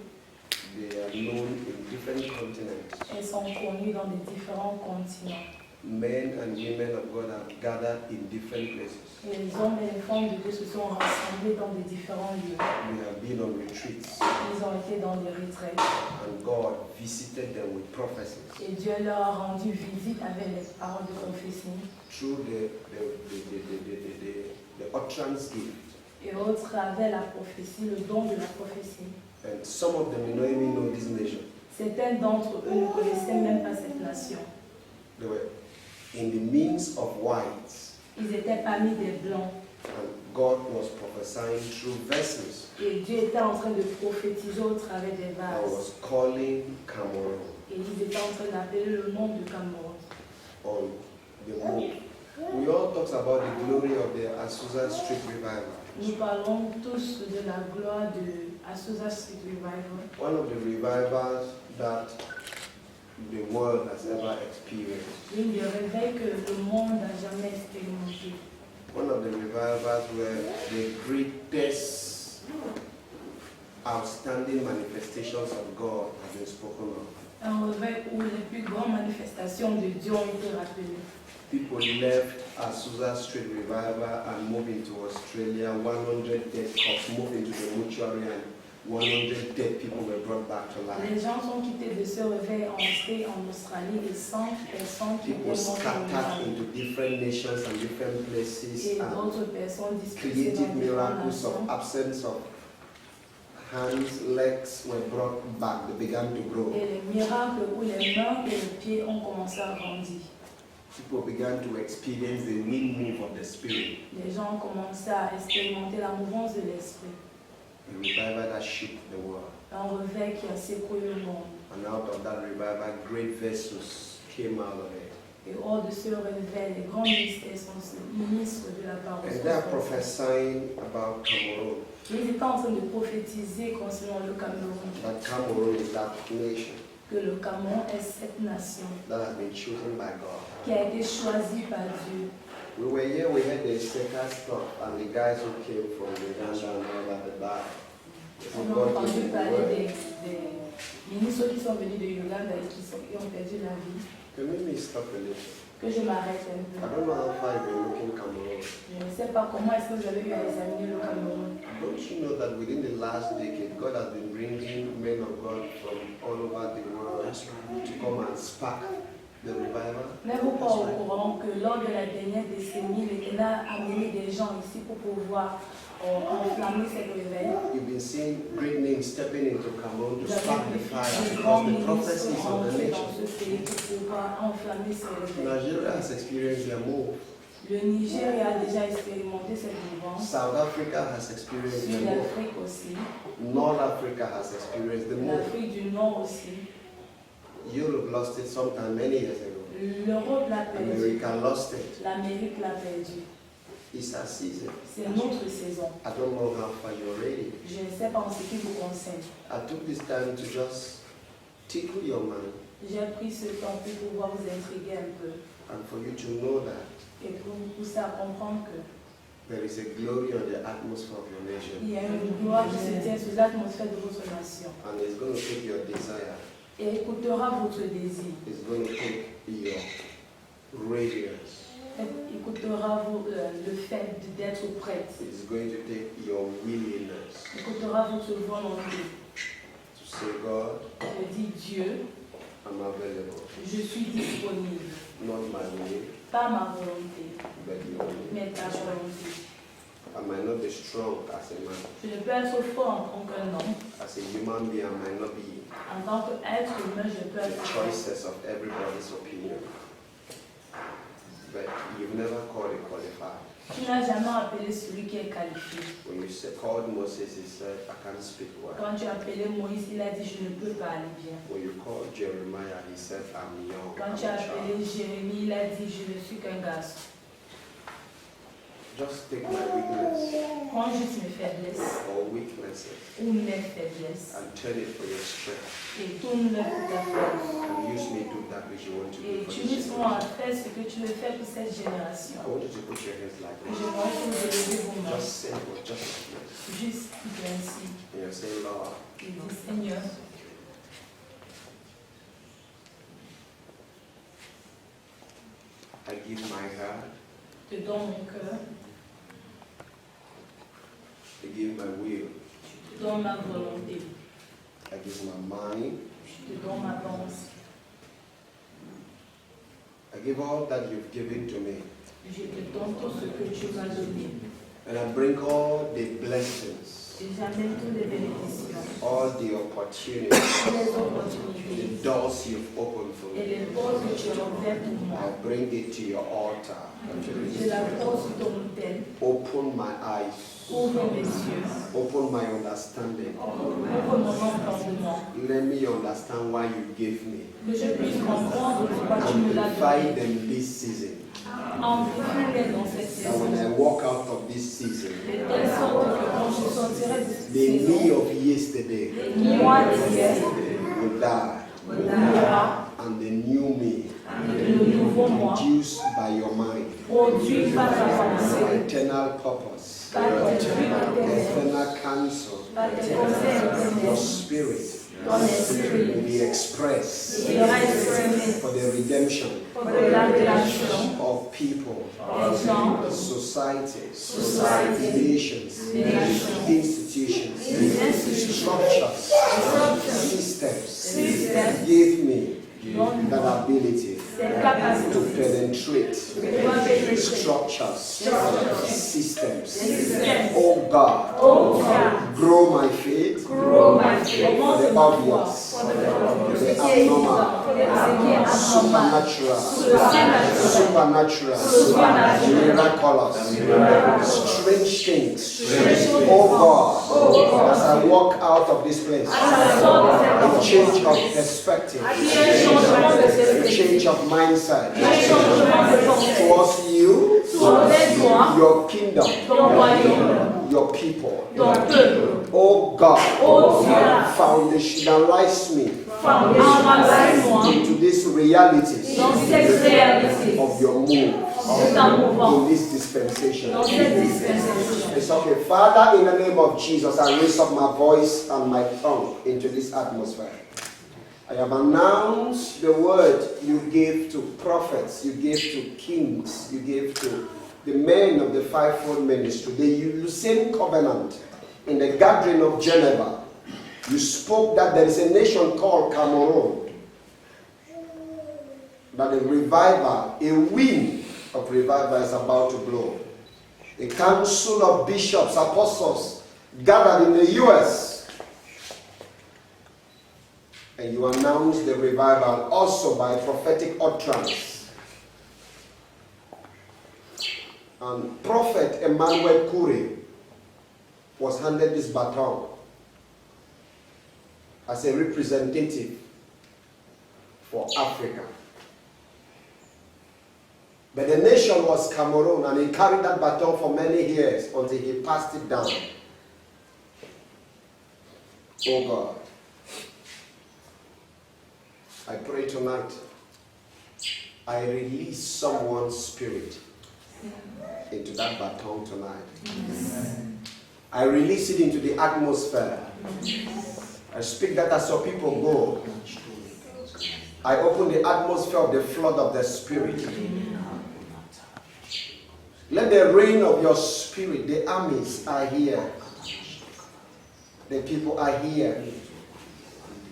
Speaker 6: They are known in different continents.
Speaker 7: elles sont connues dans des différents continents.
Speaker 6: Men and women of God have gathered in different places.
Speaker 7: Et les hommes et les femmes de Dieu se sont rassemblés dans des différents lieux.
Speaker 6: We have been on retreats,
Speaker 7: Ils ont été dans des retraites.
Speaker 6: and God visited them with prophecies
Speaker 7: Et Dieu leur a rendu visite avec les paroles de prophétie.
Speaker 6: through the utterance gift.
Speaker 7: Et autres avaient la prophétie, le don de la prophétie.
Speaker 6: And some of them may not even know this nation.
Speaker 7: Certains d'entre eux ne connaissaient même pas cette nation.
Speaker 6: They were in the midst of whites,
Speaker 7: Ils étaient parmi des blancs.
Speaker 6: and God was prophesying through verses.
Speaker 7: Et Dieu était en train de prophétiser au travers des
Speaker 6: I
Speaker 7: vases.
Speaker 6: was calling Cameroon
Speaker 7: Et ils étaient en train d'appeler le nom de Cameroun.
Speaker 6: on the move. We all talk about the glory of the Azusa Street Revival.
Speaker 7: Nous parlons tous de la gloire de Azusa Street Revival.
Speaker 6: One of the revivals that the world has ever experienced.
Speaker 7: L'une des réveils que le monde n'a jamais expérimenté.
Speaker 6: One of the revivals where the greatest outstanding manifestations of God have been spoken of.
Speaker 7: Un réveil où les plus grandes manifestations de Dieu ont été rappelées.
Speaker 6: People left Azusa Street Revival and moved into Australia. 100 dead cops moved into the mortuary, and 100 dead people were brought back to life.
Speaker 7: Les gens sont quittés de ce réveil entrés en Australie et 100 personnes qui étaient
Speaker 6: People
Speaker 7: mortes
Speaker 6: scattered
Speaker 7: dans
Speaker 6: into different nations and different places
Speaker 7: et
Speaker 6: and
Speaker 7: d'autres personnes dispersées
Speaker 6: created
Speaker 7: dans différentes
Speaker 6: miracles of
Speaker 7: nations.
Speaker 6: absence of hands, legs were brought back. They began to grow.
Speaker 7: Et les miracles où les mains et les pieds ont commencé à grandir.
Speaker 6: People began to experience the wind move of the Spirit.
Speaker 7: Les gens ont commencé à expérimenter la mouvance de l'esprit.
Speaker 6: A revival that shook the world.
Speaker 7: Un réveil qui a secoué le monde.
Speaker 6: And out of that revival, great vessels came out of it.
Speaker 7: Et hors de ce réveil, les grands ministères sont ministres de la parole.
Speaker 6: And they are prophesying about Cameroon.
Speaker 7: Ils étaient en train de prophétiser concernant le Cameroun.
Speaker 6: That Cameroon is that nation
Speaker 7: Que le Cameroun est cette nation
Speaker 6: that has been chosen by God.
Speaker 7: qui a été choisie par Dieu.
Speaker 6: We were here, we had the second stuff, and the guys who came from Uganda and all that, they died. So
Speaker 7: On a
Speaker 6: God
Speaker 7: entendu
Speaker 6: gave the
Speaker 7: parler
Speaker 6: word.
Speaker 7: des ministres qui sont venus de Uganda et qui ont perdu la vie.
Speaker 6: Can we stop a little?
Speaker 7: Que je m'arrête un
Speaker 6: I
Speaker 7: peu.
Speaker 6: don't know how far you've been looking Cameroon.
Speaker 7: Je ne sais pas comment est-ce que vous avez eu à examiner le Cameroun.
Speaker 6: Don't you know that within the last decade, God has been bringing men of God from all over the world to come and spark the revival?
Speaker 7: N'êtes-vous pas au courant que lors de la dernière décennie, l'Éternel a amené des gens ici pour pouvoir enflammer cette réveil?
Speaker 6: You've been seeing great names stepping into Cameroon to
Speaker 7: Vous avez
Speaker 6: spark the
Speaker 7: vu
Speaker 6: fire
Speaker 7: des
Speaker 6: because
Speaker 7: grands
Speaker 6: the
Speaker 7: ministres
Speaker 6: prophecies of the
Speaker 7: entrer dans
Speaker 6: nation.
Speaker 7: ce pays pour pouvoir enflammer ce réveil.
Speaker 6: Nigeria has experienced their move.
Speaker 7: Le Nigeria a déjà expérimenté cette mouvance.
Speaker 6: South Africa has experienced their move.
Speaker 7: L'Afrique aussi.
Speaker 6: North Africa has experienced the move.
Speaker 7: L'Afrique du Nord aussi.
Speaker 6: Europe lost it sometime many years ago.
Speaker 7: L'Europe l'a perdu.
Speaker 6: America lost it.
Speaker 7: L'Amérique l'a perdu.
Speaker 6: It's our season.
Speaker 7: C'est notre saison.
Speaker 6: I don't know how far you're ready.
Speaker 7: Je ne sais pas en ce qui vous concerne.
Speaker 6: I took this time to just tickle your mind
Speaker 7: J'ai pris ce temps pour pouvoir vous intriguer un peu
Speaker 6: and for you to know that
Speaker 7: et pour vous pousser à comprendre que
Speaker 6: there is a glory on the atmosphere of your nation.
Speaker 7: il y a une gloire qui se tient sur l'atmosphère de votre nation
Speaker 6: And it's going to take your desire.
Speaker 7: et écoutera votre désir,
Speaker 6: It's going to take your radiance.
Speaker 7: écoutera le fait d'être prête,
Speaker 6: It's going to take your willingness
Speaker 7: écoutera votre volonté.
Speaker 6: to say, God,
Speaker 7: Je dis Dieu,
Speaker 6: I'm available.
Speaker 7: je suis disponible,
Speaker 6: Not my way,
Speaker 7: pas ma volonté,
Speaker 6: but your way.
Speaker 7: mais ta volonté.
Speaker 6: I might not be strong as a man.
Speaker 7: Je ne peux être fort en tant qu'un homme,
Speaker 6: As a human being, I might not be
Speaker 7: en tant qu'être humain, je peux
Speaker 6: the
Speaker 7: être fort.
Speaker 6: choices of everybody's opinion. But you've never called a qualified.
Speaker 7: Tu n'as jamais appelé celui qui est qualifié.
Speaker 6: When you called Moses, he said, I can't speak well.
Speaker 7: Quand tu as appelé Moïse, il a dit je ne peux pas aller bien.
Speaker 6: When you called Jeremiah, he said, I'm young.
Speaker 7: Quand
Speaker 6: I'm
Speaker 7: tu as
Speaker 6: a child.
Speaker 7: appelé Jérémie, il a dit je ne suis qu'un garçon.
Speaker 6: Just take my weakness
Speaker 7: Prends juste mes faiblesses
Speaker 6: or weaknesses
Speaker 7: ou mes faiblesses
Speaker 6: and turn it for your strength.
Speaker 7: et tourne-le pour ta force.
Speaker 6: And use me to that which you want to do
Speaker 7: Et
Speaker 6: for
Speaker 7: tu
Speaker 6: this
Speaker 7: utilise-moi à
Speaker 6: generation.
Speaker 7: faire ce que tu veux faire pour cette génération.
Speaker 6: I want you to put your hands like
Speaker 7: Et je
Speaker 6: this.
Speaker 7: veux que vous élevez vos mains,
Speaker 6: Just simple, just like this.
Speaker 7: juste ainsi.
Speaker 6: And you say, Lord,
Speaker 7: Et dis Seigneur,
Speaker 6: I give my heart,
Speaker 7: je te donne mon cœur,
Speaker 6: I give my will,
Speaker 7: je te donne ma volonté,
Speaker 6: I give my mind,
Speaker 7: je te donne ma pensée.
Speaker 6: I give all that you've given to me.
Speaker 7: Je te donne tout ce que tu m'as donné.
Speaker 6: And I bring all the blessings,
Speaker 7: Et j'amène toutes les bénédictions,
Speaker 6: all the opportunities,
Speaker 7: les
Speaker 6: the
Speaker 7: opportunités
Speaker 6: doors you've opened for
Speaker 7: et
Speaker 6: me.
Speaker 7: les portes que tu as ouvertes pour moi.
Speaker 6: I bring it to your altar.
Speaker 7: Je la pose sur ton autel.
Speaker 6: Open my eyes,
Speaker 7: Ouvre mes yeux.
Speaker 6: open my understanding.
Speaker 7: Ouvre mon entendement.
Speaker 6: Let me understand why you gave me.
Speaker 7: Que je puisse comprendre pourquoi tu me l'as
Speaker 6: Amplify
Speaker 7: donné.
Speaker 6: them this season.
Speaker 7: Amplifie-les dans cette
Speaker 6: That when
Speaker 7: saison.
Speaker 6: I walk out of this season,
Speaker 7: De telle sorte que quand je sortirai de cette
Speaker 6: the me
Speaker 7: saison,
Speaker 6: of yesterday
Speaker 7: moi d'hier
Speaker 6: will die,
Speaker 7: mourra
Speaker 6: and the new me,
Speaker 7: et le nouveau moi,
Speaker 6: produced by your mind,
Speaker 7: produit par ta pensée,
Speaker 6: eternal purpose,
Speaker 7: par tes buts éternels,
Speaker 6: eternal counsel,
Speaker 7: par tes conseils
Speaker 6: your
Speaker 7: éternels,
Speaker 6: spirit
Speaker 7: ton esprit,
Speaker 6: will be expressed
Speaker 7: il sera exprimé
Speaker 6: for the redemption
Speaker 7: pour la révélation
Speaker 6: of people,
Speaker 7: des gens,
Speaker 6: societies,
Speaker 7: Society,
Speaker 6: nations,
Speaker 7: nations,
Speaker 6: institutions,
Speaker 7: institutions,
Speaker 6: structures, systems.
Speaker 7: systèmes,
Speaker 6: Give me
Speaker 7: donne
Speaker 6: that ability
Speaker 7: cette
Speaker 6: to
Speaker 7: capacité
Speaker 6: penetrate
Speaker 7: de pouvoir pénétrer
Speaker 6: structures, systems.
Speaker 7: système.
Speaker 6: Oh God,
Speaker 7: Oh God,
Speaker 6: grow my faith,
Speaker 7: grow my faith,
Speaker 6: for the obvious,
Speaker 7: pour
Speaker 6: the
Speaker 7: ce qui est évident,
Speaker 6: abnormal,
Speaker 7: pour ce qui est anormal,
Speaker 6: supernatural, miraculous, strange things. Oh God, as I walk out of this place, a change of perspective, a change of mindset towards you, your kingdom, your people. Oh God, foundationalize me into these realities of your move in this dispensation. It's okay. Father, in the name of Jesus, I raise up my voice and my tongue into this atmosphere. I have announced the word you gave to prophets, you gave to kings, you gave to the men of the fivefold ministry, the same covenant in the gathering of Geneva. You spoke that there is a nation called Cameroon, that a revival, a wind of revival is about to blow. A council of bishops, apostles gathered in the US, and you announced the revival also by prophetic utterance. And Prophet Emmanuel Kure was handed this baton as a representative for Africa. But the nation was Cameroon, and he carried that baton for many years until he passed it down. Oh God, I pray tonight, I release someone's spirit into that baton tonight. I release it into the atmosphere. I speak that as your people go, I open the atmosphere of the flood of the Spirit. Let the rain of your Spirit, the armies are here. The people are here.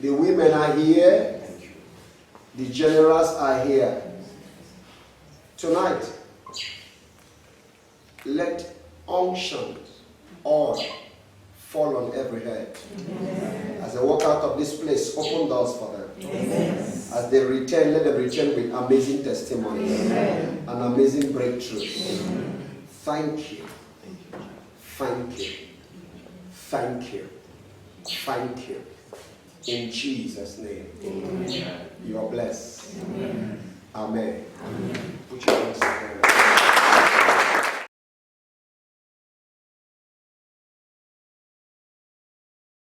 Speaker 6: The women are here. The generals are here. Tonight, let unction, oil, fall on every head. Amen. As they walk out of this place, open doors for them. Amen. As they return, let them return with amazing testimonies. Amen. And amazing breakthroughs. Amen. Thank you. Thank you. Thank you. Thank you. In Jesus' name. Amen. You are blessed. Amen. Amen. Amen. Put your hands together.